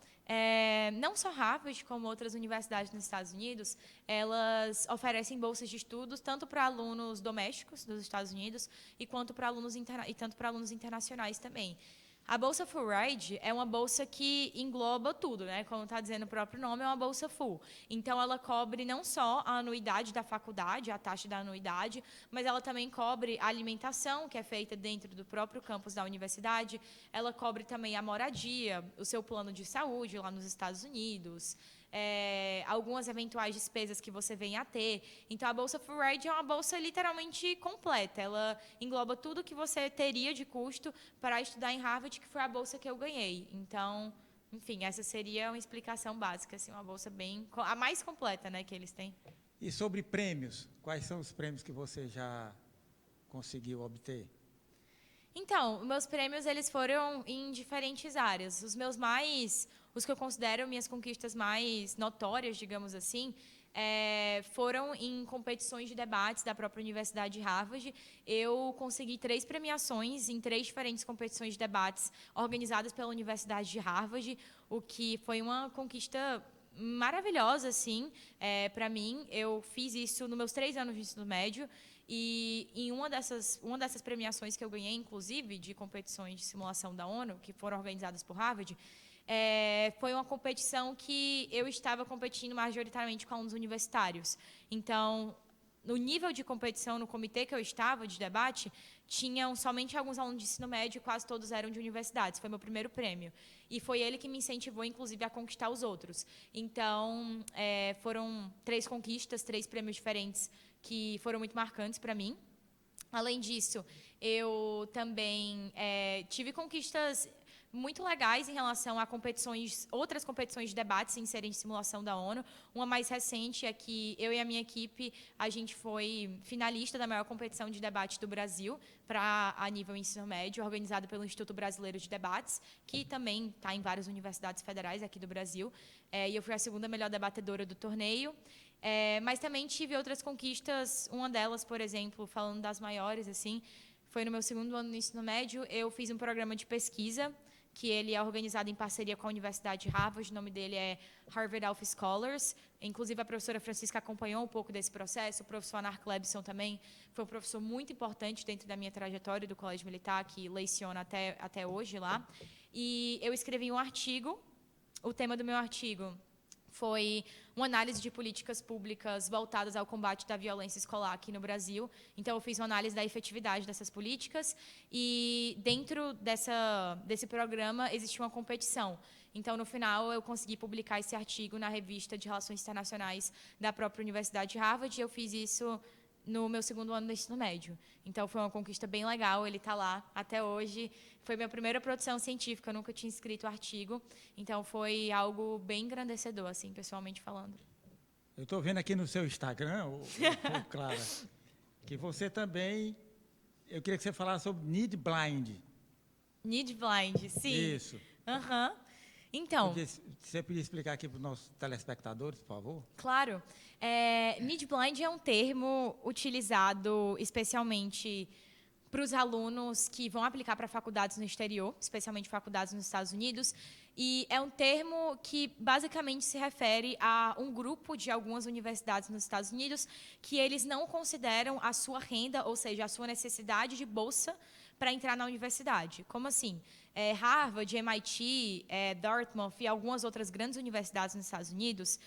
[SPEAKER 2] não só Harvard, como outras universidades nos Estados Unidos, elas oferecem bolsas de estudos tanto para alunos domésticos dos Estados Unidos e tanto para alunos internacionais também. A Bolsa Fulbright é uma bolsa que engloba tudo, né? Como está dizendo o próprio nome, é uma bolsa full. Então, ela cobre não só a anuidade da faculdade, a taxa da anuidade, mas ela também cobre a alimentação, que é feita dentro do próprio campus da universidade. Ela cobre também a moradia, o seu plano de saúde lá nos Estados Unidos, algumas eventuais despesas que você venha a ter. Então, a Bolsa Fulbright é uma bolsa literalmente completa. Ela engloba tudo que você teria de custo para estudar em Harvard, que foi a bolsa que eu ganhei. Então, enfim, essa seria uma explicação básica, assim, uma bolsa a mais completa, né, que eles têm.
[SPEAKER 1] E sobre prêmios, quais são os prêmios que você já conseguiu obter?
[SPEAKER 2] Então, meus prêmios eles foram em diferentes áreas. Os que eu considero minhas conquistas mais notórias, digamos assim, foram em competições de debates da própria Universidade de Harvard. Eu consegui 3 premiações em 3 diferentes competições de debates organizadas pela Universidade de Harvard, o que foi uma conquista maravilhosa, assim, para mim. Eu fiz isso nos meus 3 anos de ensino médio. E em uma dessas premiações que eu ganhei, inclusive, de competições de simulação da ONU, que foram organizadas por Harvard, foi uma competição que eu estava competindo majoritariamente com alunos universitários. Então, no nível de competição, no comitê que eu estava, de debate, tinham somente alguns alunos de ensino médio e quase todos eram de universidades. Foi meu primeiro prêmio. E foi ele que me incentivou, inclusive, a conquistar os outros. Então, foram 3 conquistas, 3 prêmios diferentes que foram muito marcantes para mim. Além disso, eu também tive conquistas muito legais em relação a outras competições de debates sem serem de simulação da ONU. Uma mais recente é que eu e a minha equipe, a gente foi finalista da maior competição de debate do Brasil a nível ensino médio, organizada pelo Instituto Brasileiro de Debates, que também está em várias universidades federais aqui do Brasil. E eu fui a segunda melhor debatedora do torneio. Mas também tive outras conquistas. Uma delas, por exemplo, falando das maiores, assim, foi no meu segundo ano no ensino médio. Eu fiz um programa de pesquisa que ele é organizado em parceria com a Universidade de Harvard. O nome dele é Harvard Alpha Scholars. Inclusive, a professora Francisca acompanhou um pouco desse processo. O professor Anar Klebson também foi um professor muito importante dentro da minha trajetória do Colégio Militar, que leciona até hoje lá. E eu escrevi um artigo. O tema do meu artigo foi uma análise de políticas públicas voltadas ao combate da violência escolar aqui no Brasil. Então, eu fiz uma análise da efetividade dessas políticas e, dentro desse programa, existia uma competição. Então, no final, eu consegui publicar esse artigo na revista de Relações Internacionais da própria Universidade de Harvard, e eu fiz isso no meu segundo ano do ensino médio. Então, foi uma conquista bem legal, ele está lá até hoje. Foi minha primeira produção científica, eu nunca tinha escrito artigo, então foi algo bem engrandecedor, assim, pessoalmente falando.
[SPEAKER 1] Eu estou vendo aqui no seu Instagram, Clara, que você também... Eu queria que você falasse sobre Need Blind.
[SPEAKER 2] Need Blind, sim.
[SPEAKER 1] Isso.
[SPEAKER 2] Aham. Então...
[SPEAKER 1] Você podia explicar aqui para os nossos telespectadores, por favor?
[SPEAKER 2] Claro. Need Blind é um termo utilizado especialmente para os alunos que vão aplicar para faculdades no exterior, especialmente faculdades nos Estados Unidos, e é um termo que basicamente se refere a um grupo de algumas universidades nos Estados Unidos que eles não consideram a sua renda, ou seja, a sua necessidade de bolsa para entrar na universidade. Como assim? Harvard, MIT, Dartmouth e algumas outras grandes universidades nos Estados Unidos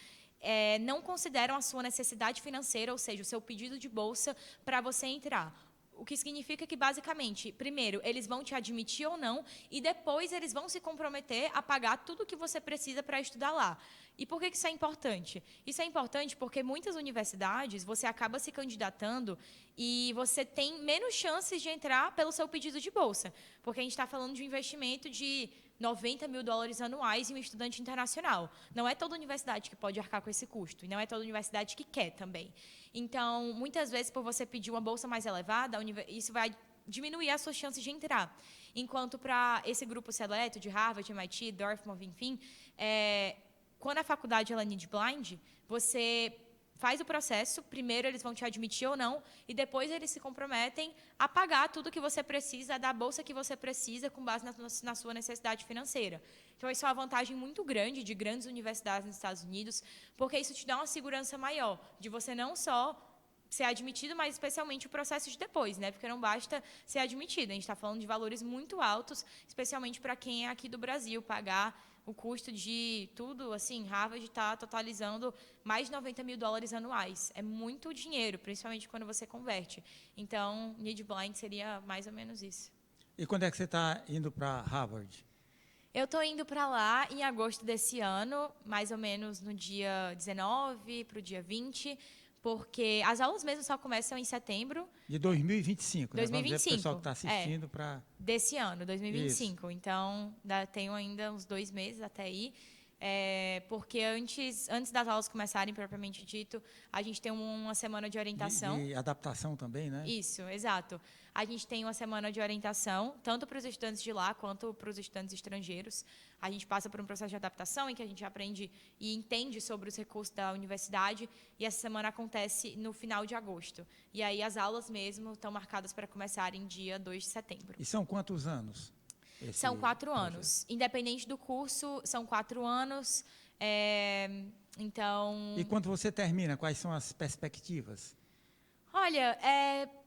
[SPEAKER 2] não consideram a sua necessidade financeira, ou seja, o seu pedido de bolsa para você entrar. O que significa que, basicamente, primeiro, eles vão te admitir ou não, e depois eles vão se comprometer a pagar tudo o que você precisa para estudar lá. E por que isso é importante? Isso é importante porque muitas universidades você acaba se candidatando e você tem menos chances de entrar pelo seu pedido de bolsa, porque a gente está falando de um investimento de $90 mil anuais em um estudante internacional. Não é toda universidade que pode arcar com esse custo, e não é toda universidade que quer também. Então, muitas vezes, por você pedir uma bolsa mais elevada, isso vai diminuir as suas chances de entrar. Enquanto para esse grupo seleto de Harvard, MIT, Dartmouth, enfim, quando a faculdade ela é need blind, você faz o processo, primeiro eles vão te admitir ou não, e depois eles se comprometem a pagar tudo que você precisa, da bolsa que você precisa, com base na sua necessidade financeira. Então, isso é uma vantagem muito grande de grandes universidades nos Estados Unidos, porque isso te dá uma segurança maior, de você não só ser admitido, mas especialmente o processo de depois, né? Porque não basta ser admitido, a gente está falando de valores muito altos, especialmente para quem é aqui do Brasil, pagar o custo de tudo, assim, Harvard está totalizando mais de $90 mil anuais. É muito dinheiro, principalmente quando você converte. Então, Need Blind seria mais ou menos isso.
[SPEAKER 1] E quando é que você está indo para Harvard?
[SPEAKER 2] Eu estou indo para lá em agosto desse ano, mais ou menos no dia 19 para o dia 20, porque as aulas mesmo só começam em setembro.
[SPEAKER 1] De 2025, né?
[SPEAKER 2] 2025.
[SPEAKER 1] Vamos dizer para o pessoal que está assistindo para...
[SPEAKER 2] Desse ano, 2025.
[SPEAKER 1] Isso.
[SPEAKER 2] Então, tenho ainda uns 2 meses até aí. Porque antes das aulas começarem, propriamente dito, a gente tem uma semana de orientação.
[SPEAKER 1] De adaptação também, né?
[SPEAKER 2] Isso, exato. A gente tem uma semana de orientação, tanto para os estudantes de lá quanto para os estudantes estrangeiros. A gente passa por um processo de adaptação em que a gente aprende e entende sobre os recursos da universidade, e essa semana acontece no final de agosto. E aí as aulas mesmo estão marcadas para começarem dia 2 de setembro.
[SPEAKER 1] E são quantos anos?
[SPEAKER 2] São 4 anos. Independente do curso, são 4 anos. Então...
[SPEAKER 1] E quando você termina, quais são as perspectivas?
[SPEAKER 2] Olha,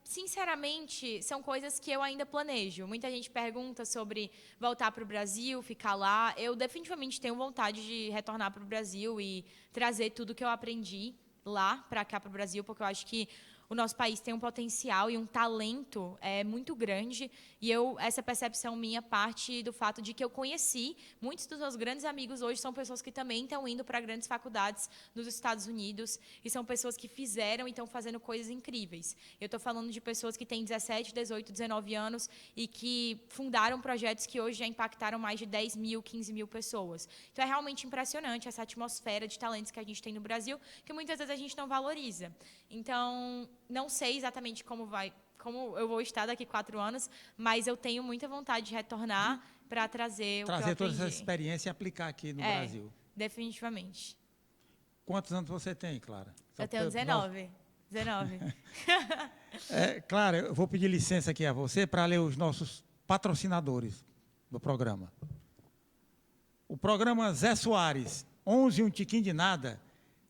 [SPEAKER 2] sinceramente, são coisas que eu ainda planejo. Muita gente pergunta sobre voltar para o Brasil, ficar lá. Eu definitivamente tenho vontade de retornar para o Brasil e trazer tudo que eu aprendi lá para cá, para o Brasil, porque eu acho que o nosso país tem um potencial e um talento muito grande. E essa percepção minha parte do fato de que eu conheci muitos dos meus grandes amigos hoje são pessoas que também estão indo para grandes faculdades nos Estados Unidos e são pessoas que fizeram e estão fazendo coisas incríveis. Eu estou falando de pessoas que têm 17, 18, 19 anos e que fundaram projetos que hoje já impactaram mais de 10 mil, 15 mil pessoas. Então, é realmente impressionante essa atmosfera de talentos que a gente tem no Brasil, que muitas vezes a gente não valoriza. Então, não sei exatamente como eu vou estar daqui 4 anos, mas eu tenho muita vontade de retornar para trazer o que eu aprendi.
[SPEAKER 1] Toda essa experiência e aplicar aqui no Brasil.
[SPEAKER 2] Definitivamente.
[SPEAKER 1] Quantos anos você tem, Clara?
[SPEAKER 2] Eu tenho 19. 19.
[SPEAKER 1] Clara, eu vou pedir licença aqui a você para ler os nossos patrocinadores do programa. O programa Zé Soares, 11 um tiquinho de nada,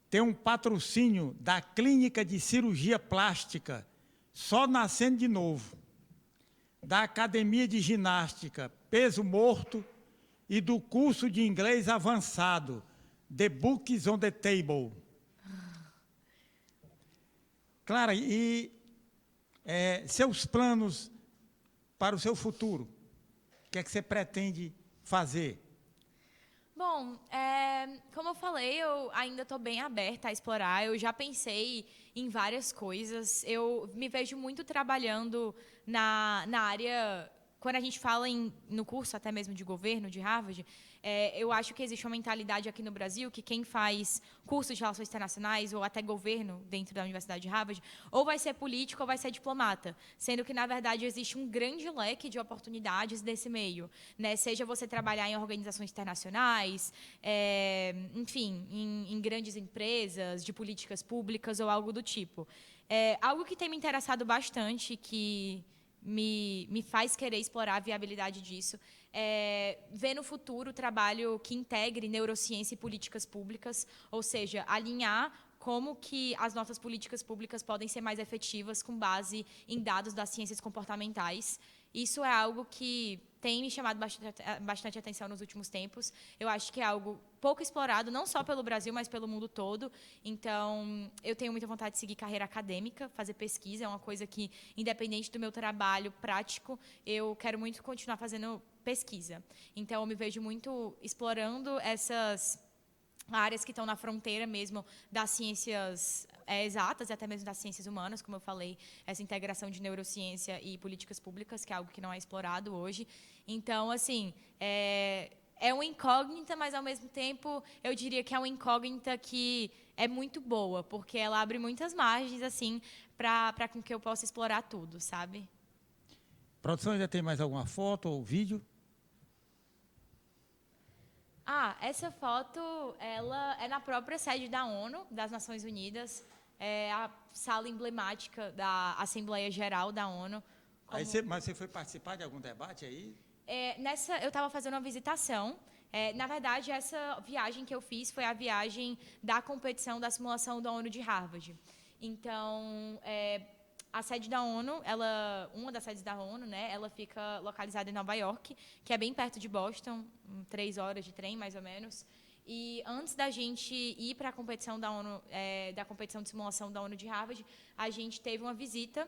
[SPEAKER 1] tem um patrocínio da Clínica de Cirurgia Plástica, Só Nascendo de Novo, da Academia de Ginástica Peso Morto e do curso de inglês avançado, The Books on the Table. Clara, e seus planos para o seu futuro? O que é que você pretende fazer?
[SPEAKER 2] Bom, como eu falei, eu ainda estou bem aberta a explorar. Eu já pensei em várias coisas. Eu me vejo muito trabalhando na área... Quando a gente fala no curso, até mesmo de governo, de Harvard, eu acho que existe uma mentalidade aqui no Brasil que quem faz cursos de relações internacionais ou até governo dentro da Universidade de Harvard, ou vai ser político ou vai ser diplomata, sendo que, na verdade, existe um grande leque de oportunidades desse meio, né? Seja você trabalhar em organizações internacionais, enfim, em grandes empresas, de políticas públicas ou algo do tipo. Algo que tem me interessado bastante, que me faz querer explorar a viabilidade disso, ver no futuro trabalho que integre neurociência e políticas públicas, ou seja, alinhar como que as nossas políticas públicas podem ser mais efetivas com base em dados das ciências comportamentais. Isso é algo que tem me chamado bastante atenção nos últimos tempos. Eu acho que é algo pouco explorado, não só pelo Brasil, mas pelo mundo todo. Então, eu tenho muita vontade de seguir carreira acadêmica, fazer pesquisa. É uma coisa que, independente do meu trabalho prático, eu quero muito continuar fazendo pesquisa. Então, eu me vejo muito explorando essas áreas que estão na fronteira mesmo das ciências exatas e até mesmo das ciências humanas, como eu falei, essa integração de neurociência e políticas públicas, que é algo que não é explorado hoje. Então, assim, é uma incógnita, mas, ao mesmo tempo, eu diria que é uma incógnita que é muito boa, porque ela abre muitas margens, assim, para com que eu possa explorar tudo, sabe?
[SPEAKER 1] Produção, ainda tem mais alguma foto ou vídeo?
[SPEAKER 2] Essa foto, ela é na própria sede da ONU, das Nações Unidas, é a sala emblemática da Assembleia Geral da ONU.
[SPEAKER 1] Mas você foi participar de algum debate aí?
[SPEAKER 2] Eu estava fazendo uma visitação. Na verdade, essa viagem que eu fiz foi a viagem da competição da simulação da ONU de Harvard. Então, a sede da ONU, uma das sedes da ONU, né, ela fica localizada em Nova York, que é bem perto de Boston, 3 horas de trem, mais ou menos. E antes da gente ir para a competição da ONU, da competição de simulação da ONU de Harvard, a gente teve uma visita,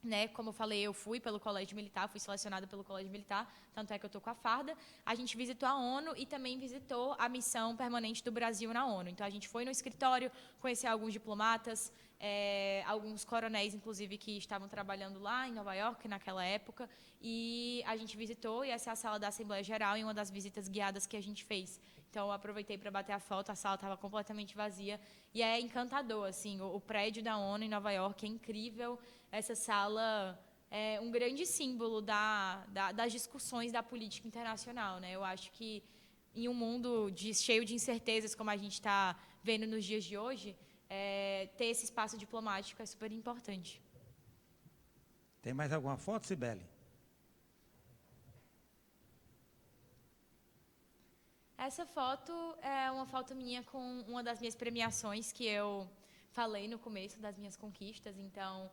[SPEAKER 2] né? Como eu falei, eu fui pelo Colégio Militar, fui selecionada pelo Colégio Militar, tanto é que eu estou com a farda. A gente visitou a ONU e também visitou a missão permanente do Brasil na ONU. Então, a gente foi no escritório, conhecer alguns diplomatas, alguns coronéis, inclusive, que estavam trabalhando lá em Nova York naquela época, e a gente visitou, e essa é a sala da Assembleia Geral, em uma das visitas guiadas que a gente fez. Então, eu aproveitei para bater a foto, a sala estava completamente vazia, e é encantador, assim, o prédio da ONU em Nova York é incrível, essa sala é um grande símbolo das discussões da política internacional, né? Eu acho que em um mundo cheio de incertezas, como a gente está vendo nos dias de hoje, ter esse espaço diplomático é super importante.
[SPEAKER 1] Tem mais alguma foto, Cibele?
[SPEAKER 2] Essa foto é uma foto minha com uma das minhas premiações que eu falei no começo das minhas conquistas. Então,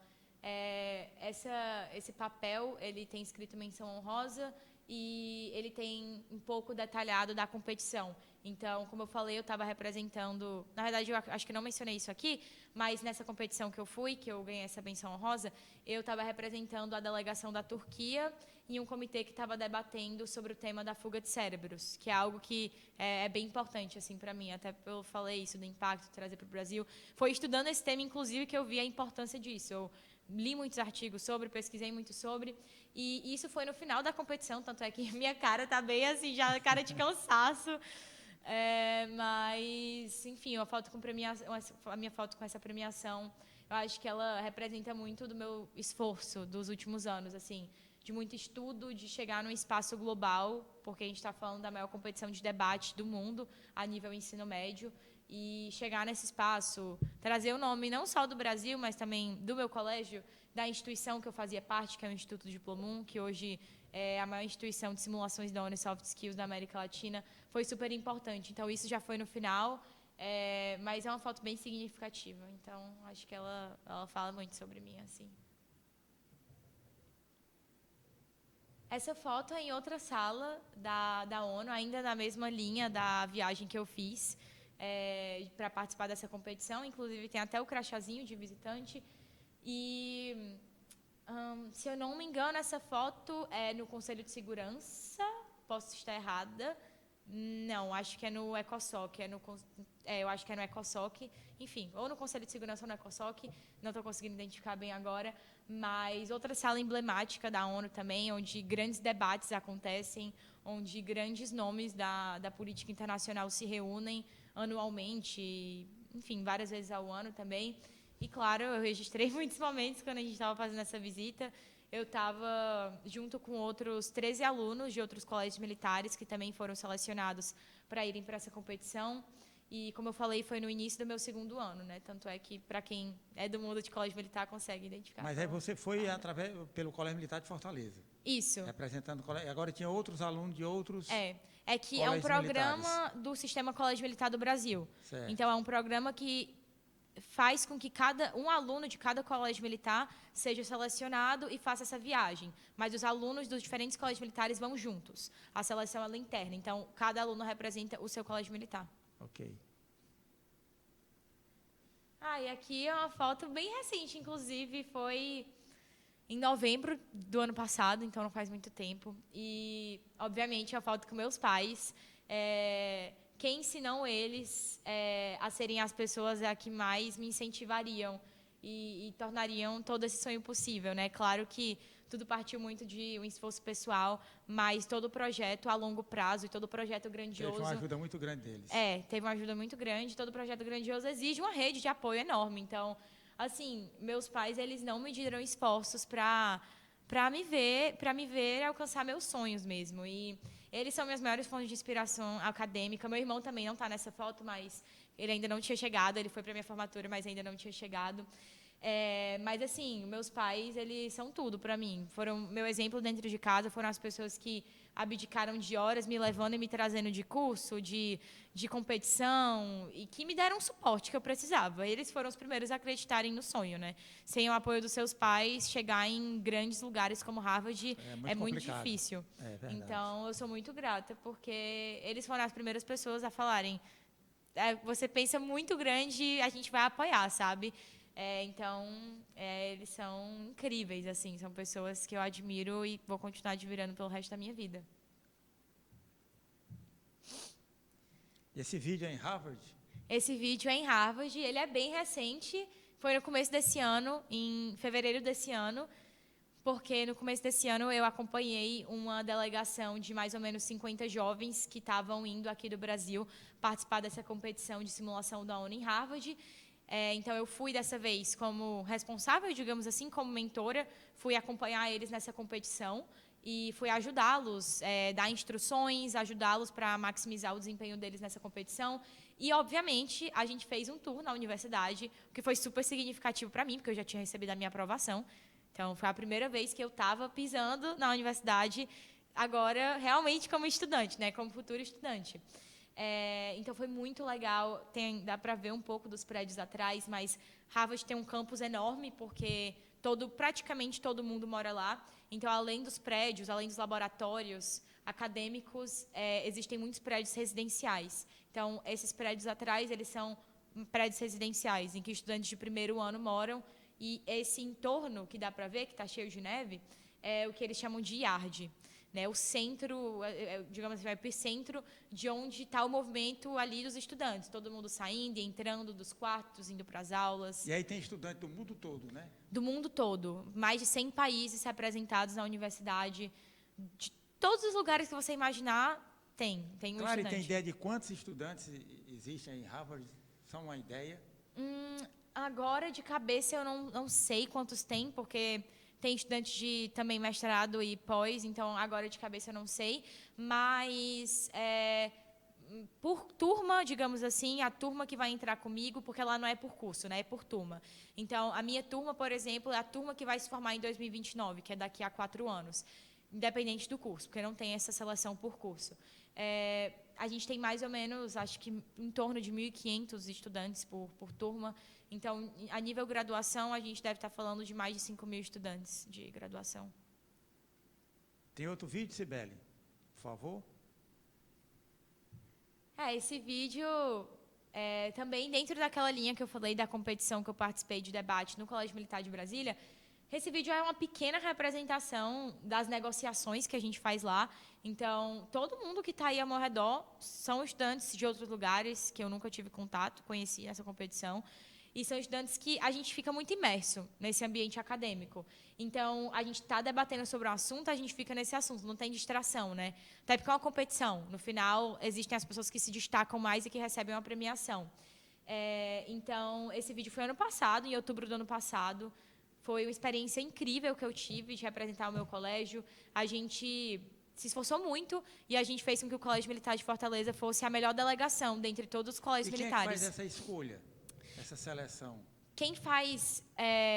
[SPEAKER 2] esse papel ele tem escrito menção honrosa e ele tem um pouco detalhado da competição. Então, como eu falei, eu estava representando... Na verdade, eu acho que não mencionei isso aqui, mas nessa competição que eu fui, que eu ganhei essa menção honrosa, eu estava representando a delegação da Turquia em um comitê que estava debatendo sobre o tema da fuga de cérebros, que é algo que é bem importante assim, para mim, até eu falei isso do impacto de trazer para o Brasil. Foi estudando esse tema, inclusive, que eu vi a importância disso. Eu li muitos artigos sobre, pesquisei muito sobre, e isso foi no final da competição, tanto é que minha cara está bem assim, já cara de cansaço. Mas, enfim, a minha foto com essa premiação, eu acho que ela representa muito do meu esforço dos últimos anos, assim, de muito estudo, de chegar num espaço global, porque a gente está falando da maior competição de debate do mundo a nível ensino médio, e chegar nesse espaço, trazer o nome não só do Brasil, mas também do meu colégio, da instituição que eu fazia parte, que é o Instituto Diplomum, que hoje é a maior instituição de simulações da ONU Soft Skills da América Latina, foi super importante. Então, isso já foi no final, mas é uma foto bem significativa. Então, acho que ela fala muito sobre mim, assim. Essa foto é em outra sala da ONU, ainda na mesma linha da viagem que eu fiz para participar dessa competição. Inclusive, tem até o crachazinho de visitante. E, se eu não me engano, essa foto é no Conselho de Segurança. Posso estar errada. Não, acho que é no ECOSOC. Eu acho que é no ECOSOC. Enfim, ou no Conselho de Segurança ou no ECOSOC. Não estou conseguindo identificar bem agora. Mas outra sala emblemática da ONU também, onde grandes debates acontecem, onde grandes nomes da política internacional se reúnem anualmente, enfim, várias vezes ao ano também. E, claro, eu registrei muitos momentos quando a gente estava fazendo essa visita. Eu estava junto com outros 13 alunos de outros colégios militares que também foram selecionados para irem para essa competição. E, como eu falei, foi no início do meu segundo ano, né? Tanto é que, para quem é do mundo de colégio militar, consegue identificar.
[SPEAKER 1] Mas aí você foi pelo Colégio Militar de Fortaleza.
[SPEAKER 2] Isso.
[SPEAKER 1] Representando o colégio. Agora tinha outros alunos de outros
[SPEAKER 2] É que é um programa
[SPEAKER 1] militares
[SPEAKER 2] do Sistema Colégio Militar do Brasil.
[SPEAKER 1] Certo.
[SPEAKER 2] Então, é um programa que faz com que um aluno de cada colégio militar seja selecionado e faça essa viagem. Mas os alunos dos diferentes colégios militares vão juntos. A seleção é interna. Então, cada aluno representa o seu colégio militar.
[SPEAKER 1] Ok.
[SPEAKER 2] E aqui é uma foto bem recente, inclusive, foi em novembro do ano passado, então não faz muito tempo. E, obviamente, a foto com meus pais. Quem, senão eles, a serem as pessoas que mais me incentivariam e tornariam todo esse sonho possível, né? Claro que tudo partiu muito de um esforço pessoal, mas todo o projeto a longo prazo e todo o projeto grandioso...
[SPEAKER 1] Teve uma ajuda muito grande deles.
[SPEAKER 2] Teve uma ajuda muito grande. Todo projeto grandioso exige uma rede de apoio enorme. Então, assim, meus pais, eles não mediram esforços para me ver alcançar meus sonhos mesmo. E eles são minhas maiores fontes de inspiração acadêmica. Meu irmão também não está nessa foto, mas ele ainda não tinha chegado. Ele foi para minha formatura, mas ainda não tinha chegado. Mas, assim, meus pais, eles são tudo para mim. Meu exemplo dentro de casa foram as pessoas que abdicaram de horas me levando e me trazendo de curso, de competição, e que me deram o suporte que eu precisava. Eles foram os primeiros a acreditarem no sonho, né? Sem o apoio dos seus pais, chegar em grandes lugares como Harvard é muito difícil. Então, eu sou muito grata, porque eles foram as primeiras pessoas a falarem: você pensa muito grande, a gente vai apoiar, sabe? Então, eles são incríveis, assim, são pessoas que eu admiro e vou continuar admirando pelo resto da minha vida.
[SPEAKER 1] E esse vídeo é em Harvard?
[SPEAKER 2] Esse vídeo é em Harvard, ele é bem recente, Foi no começo desse ano, em fevereiro desse ano, porque no começo desse ano eu acompanhei uma delegação de mais ou menos 50 jovens que estavam indo aqui do Brasil participar dessa competição de simulação da ONU em Harvard. Então, eu fui dessa vez como responsável, digamos assim, como mentora, fui acompanhar eles nessa competição e fui ajudá-los, dar instruções, ajudá-los para maximizar o desempenho deles nessa competição. E, obviamente, a gente fez um tour na universidade, o que foi super significativo para mim, porque eu já tinha recebido a minha aprovação. Então, foi a primeira vez que eu estava pisando na universidade, agora realmente como estudante, né, como futuro estudante. Então, foi muito legal. Dá para ver um pouco dos prédios atrás, mas Harvard tem um campus enorme, porque praticamente todo mundo mora lá. Então, além dos prédios, além dos laboratórios acadêmicos, existem muitos prédios residenciais. Então, esses prédios atrás, eles são prédios residenciais, em que estudantes de primeiro ano moram. E esse entorno, que dá para ver, que está cheio de neve, é o que eles chamam de yard. Né, o centro, digamos assim, o epicentro de onde está o movimento ali dos estudantes. Todo mundo saindo e entrando dos quartos, indo para as aulas.
[SPEAKER 1] E aí tem estudante do mundo todo, né?
[SPEAKER 2] Do mundo todo. Mais de 100 países representados na universidade. De todos os lugares que você imaginar, tem um
[SPEAKER 1] claro,
[SPEAKER 2] estudante.
[SPEAKER 1] E tem ideia de quantos estudantes existem em Harvard? Só uma ideia?
[SPEAKER 2] Agora, de cabeça, eu não sei quantos tem, porque... Tem estudantes de também mestrado e pós, então agora de cabeça eu não sei. Mas por turma, digamos assim, a turma que vai entrar comigo, porque lá não é por curso, né? É por turma. Então, a minha turma, por exemplo, é a turma que vai se formar em 2029, que é daqui a 4 anos. Independente do curso, porque não tem essa seleção por curso. A gente tem mais ou menos, acho que em torno de 1.500 estudantes por turma. Então, a nível graduação, a gente deve estar falando de mais de 5.000 estudantes de graduação.
[SPEAKER 1] Tem outro vídeo, Cibele? Por favor.
[SPEAKER 2] Esse vídeo também dentro daquela linha que eu falei da competição que eu participei de debate no Colégio Militar de Brasília. Esse vídeo é uma pequena representação das negociações que a gente faz lá. Então, todo mundo que está aí ao meu redor são estudantes de outros lugares que eu nunca tive contato, conheci nessa competição. E são estudantes que a gente fica muito imerso nesse ambiente acadêmico. Então, a gente está debatendo sobre um assunto, a gente fica nesse assunto, não tem distração, né? Até porque é uma competição. No final, existem as pessoas que se destacam mais e que recebem uma premiação. Então, esse vídeo foi ano passado, em outubro do ano passado. Foi uma experiência incrível que eu tive de representar o meu colégio. A gente se esforçou muito e a gente fez com que o Colégio Militar de Fortaleza fosse a melhor delegação dentre todos os colégios militares.
[SPEAKER 1] Quem é que faz essa escolha, essa seleção?
[SPEAKER 2] Quem faz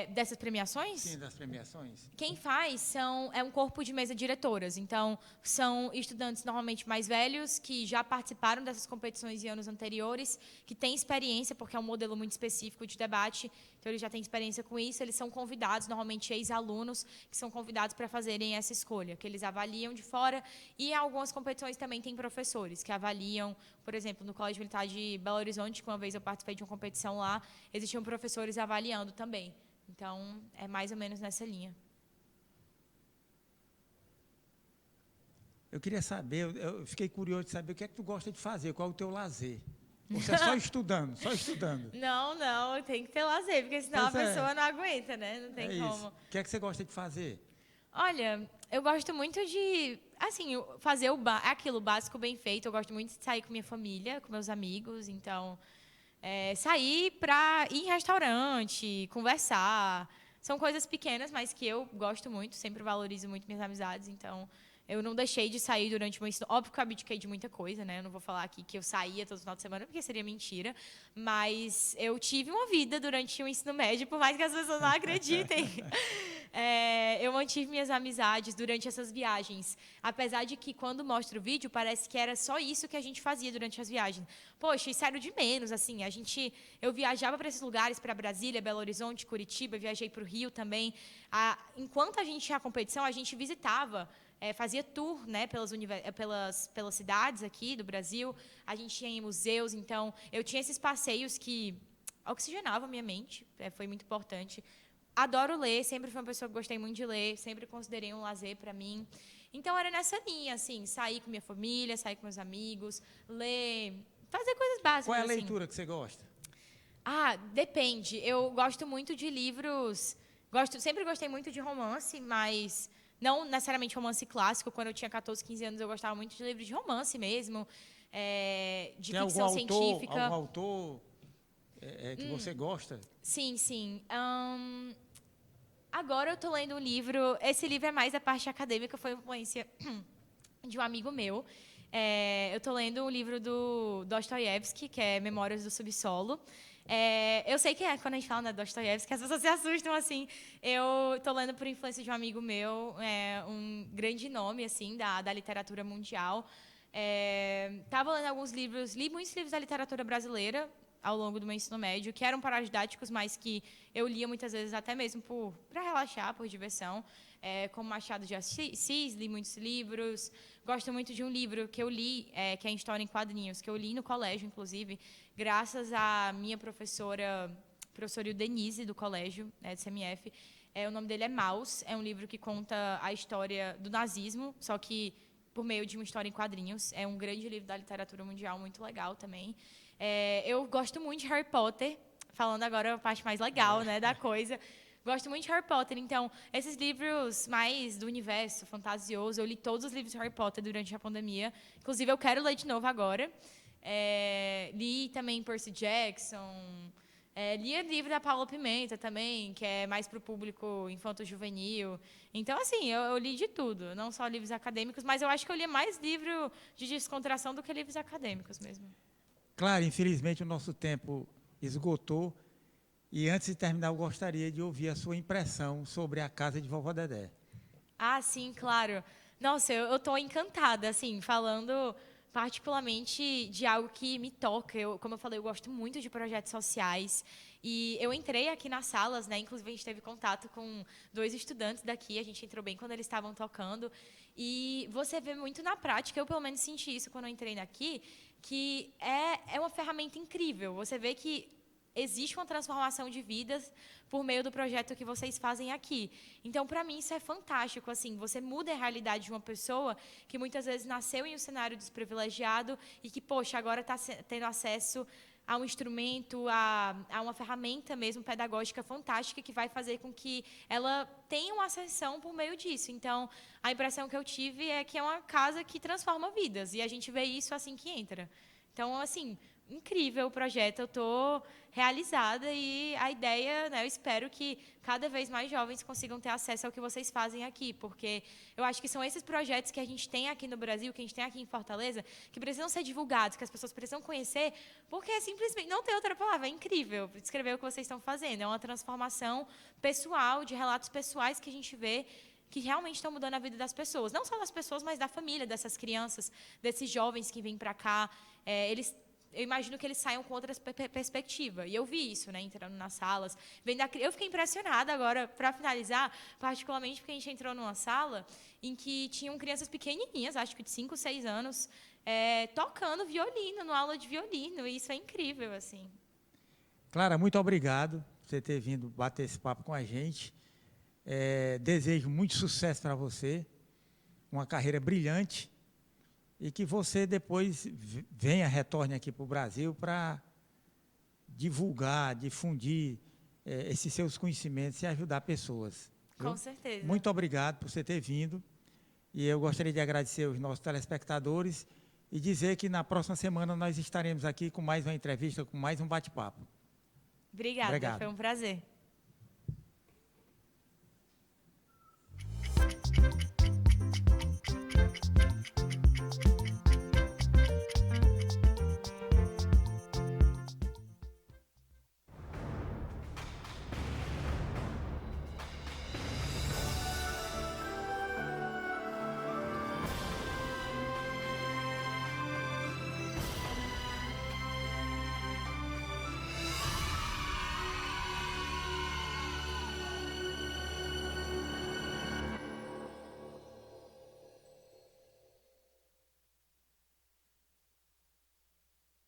[SPEAKER 2] dessas premiações?
[SPEAKER 1] Sim, das premiações.
[SPEAKER 2] Quem faz é um corpo de mesa diretoras. Então, são estudantes normalmente mais velhos, que já participaram dessas competições em anos anteriores, que têm experiência, porque é um modelo muito específico de debate, então eles já têm experiência com isso. Eles são convidados, normalmente ex-alunos, que são convidados para fazerem essa escolha, que eles avaliam de fora. E algumas competições também têm professores, que avaliam. Por exemplo, no Colégio Militar de Belo Horizonte, que uma vez eu participei de uma competição lá, existiam professores avaliando também. Então, é mais ou menos nessa linha.
[SPEAKER 1] Eu queria saber, eu fiquei curioso de saber o que é que tu gosta de fazer, qual é o teu lazer. Você é só estudando, só estudando.
[SPEAKER 2] Não, tem que ter lazer, porque senão a pessoa não aguenta, né? Não tem como.
[SPEAKER 1] O que é que você gosta de fazer?
[SPEAKER 2] Olha, eu gosto muito de, assim, fazer aquilo básico bem feito. Eu gosto muito de sair com minha família, com meus amigos. Então, sair para ir em restaurante, conversar. São coisas pequenas, mas que eu gosto muito, sempre valorizo muito minhas amizades. Então, eu não deixei de sair durante o meu ensino. Óbvio que eu abdiquei de muita coisa, né? Eu não vou falar aqui que eu saía todo final de semana, porque seria mentira. Mas eu tive uma vida durante o ensino médio, por mais que as pessoas não acreditem. Eu mantive minhas amizades durante essas viagens. Apesar de que, quando mostro o vídeo, parece que era só isso que a gente fazia durante as viagens. Poxa, isso era o de menos, assim. Eu viajava para esses lugares, para Brasília, Belo Horizonte, Curitiba, viajei para o Rio também. Enquanto a gente tinha a competição, a gente visitava, fazia tour, né, pelas cidades aqui do Brasil. A gente ia em museus, então eu tinha esses passeios que oxigenavam a minha mente, foi muito importante. Adoro ler, sempre fui uma pessoa que gostei muito de ler, sempre considerei um lazer para mim. Então, era nessa linha, assim, sair com minha família, sair com meus amigos, ler, fazer coisas básicas.
[SPEAKER 1] Qual é a
[SPEAKER 2] assim.
[SPEAKER 1] leitura que você gosta?
[SPEAKER 2] Depende. Eu gosto muito de livros. Sempre gostei muito de romance, mas não necessariamente romance clássico. Quando eu tinha 14, 15 anos, eu gostava muito de livros de romance mesmo, de
[SPEAKER 1] Tem
[SPEAKER 2] ficção científica.
[SPEAKER 1] algum autor que você gosta?
[SPEAKER 2] Sim, sim. Agora eu estou lendo um livro. Esse livro é mais da parte acadêmica, foi influência de um amigo meu. Eu estou lendo um livro do Dostoiévski, que é Memórias do Subsolo. Eu sei que quando a gente fala de Dostoiévski, as pessoas se assustam assim. Eu estou lendo por influência de um amigo meu, um grande nome assim da literatura mundial. Estava lendo alguns livros, li muitos livros da literatura brasileira ao longo do meu ensino médio, que eram paradidáticos, mas que eu lia muitas vezes até mesmo para relaxar, por diversão, como Machado de Assis, li muitos livros. Gosto muito de um livro que eu li, que é História em Quadrinhos, que eu li no colégio, inclusive, graças à minha professora Denise, do colégio, do CMF. O nome dele é Maus, é um livro que conta a história do nazismo, só que por meio de uma história em quadrinhos. É um grande livro da literatura mundial, muito legal também. Eu gosto muito de Harry Potter, falando agora a parte mais legal, né, da coisa. Gosto muito de Harry Potter, então, esses livros mais do universo fantasioso, eu li todos os livros de Harry Potter durante a pandemia. Inclusive, eu quero ler de novo agora. Li também Percy Jackson. Li o livro da Paula Pimenta também, que é mais para o público infanto-juvenil. Então, assim, eu li de tudo, não só livros acadêmicos, mas eu acho que eu li mais livro de descontração do que livros acadêmicos mesmo.
[SPEAKER 1] Claro, infelizmente o nosso tempo esgotou. E antes de terminar, eu gostaria de ouvir a sua impressão sobre a casa de Vovó Dedé.
[SPEAKER 2] Sim, claro. Nossa, eu estou encantada, assim, falando particularmente de algo que me toca. Como eu falei, eu gosto muito de projetos sociais. E eu entrei aqui nas salas, né? Inclusive, a gente teve contato com 2 estudantes daqui. A gente entrou bem quando eles estavam tocando. E você vê muito na prática, eu pelo menos senti isso quando eu entrei aqui, que é uma ferramenta incrível. Você vê que existe uma transformação de vidas por meio do projeto que vocês fazem aqui. Então, para mim, isso é fantástico. Assim, você muda a realidade de uma pessoa que muitas vezes nasceu em um cenário desprivilegiado e que, poxa, agora está tendo acesso a um instrumento, a uma ferramenta mesmo pedagógica fantástica que vai fazer com que ela tenha uma ascensão por meio disso. Então, a impressão que eu tive é que é uma casa que transforma vidas, e a gente vê isso assim que entra. Então, assim, incrível o projeto, eu estou realizada e a ideia, né, eu espero que cada vez mais jovens consigam ter acesso ao que vocês fazem aqui, porque eu acho que são esses projetos que a gente tem aqui no Brasil, que a gente tem aqui em Fortaleza, que precisam ser divulgados, que as pessoas precisam conhecer, porque simplesmente, não tem outra palavra, é incrível descrever o que vocês estão fazendo, é uma transformação pessoal, de relatos pessoais que a gente vê que realmente estão mudando a vida das pessoas, não só das pessoas, mas da família, dessas crianças, desses jovens que vêm para cá, eu imagino que eles saiam com outra perspectiva. E eu vi isso, né, entrando nas salas. Eu fiquei impressionada agora, para finalizar, particularmente porque a gente entrou numa sala em que tinham crianças pequenininhas, acho que de 5, 6 anos, tocando violino, numa aula de violino. E isso é incrível, assim.
[SPEAKER 1] Clara, muito obrigado por você ter vindo bater esse papo com a gente. Desejo muito sucesso para você, uma carreira brilhante, e que você depois retorne aqui para o Brasil para divulgar, difundir esses seus conhecimentos e ajudar pessoas.
[SPEAKER 2] Viu? Com certeza.
[SPEAKER 1] Muito obrigado por você ter vindo. E eu gostaria de agradecer aos nossos telespectadores e dizer que na próxima semana nós estaremos aqui com mais uma entrevista, com mais um bate-papo.
[SPEAKER 2] Obrigada, foi um prazer.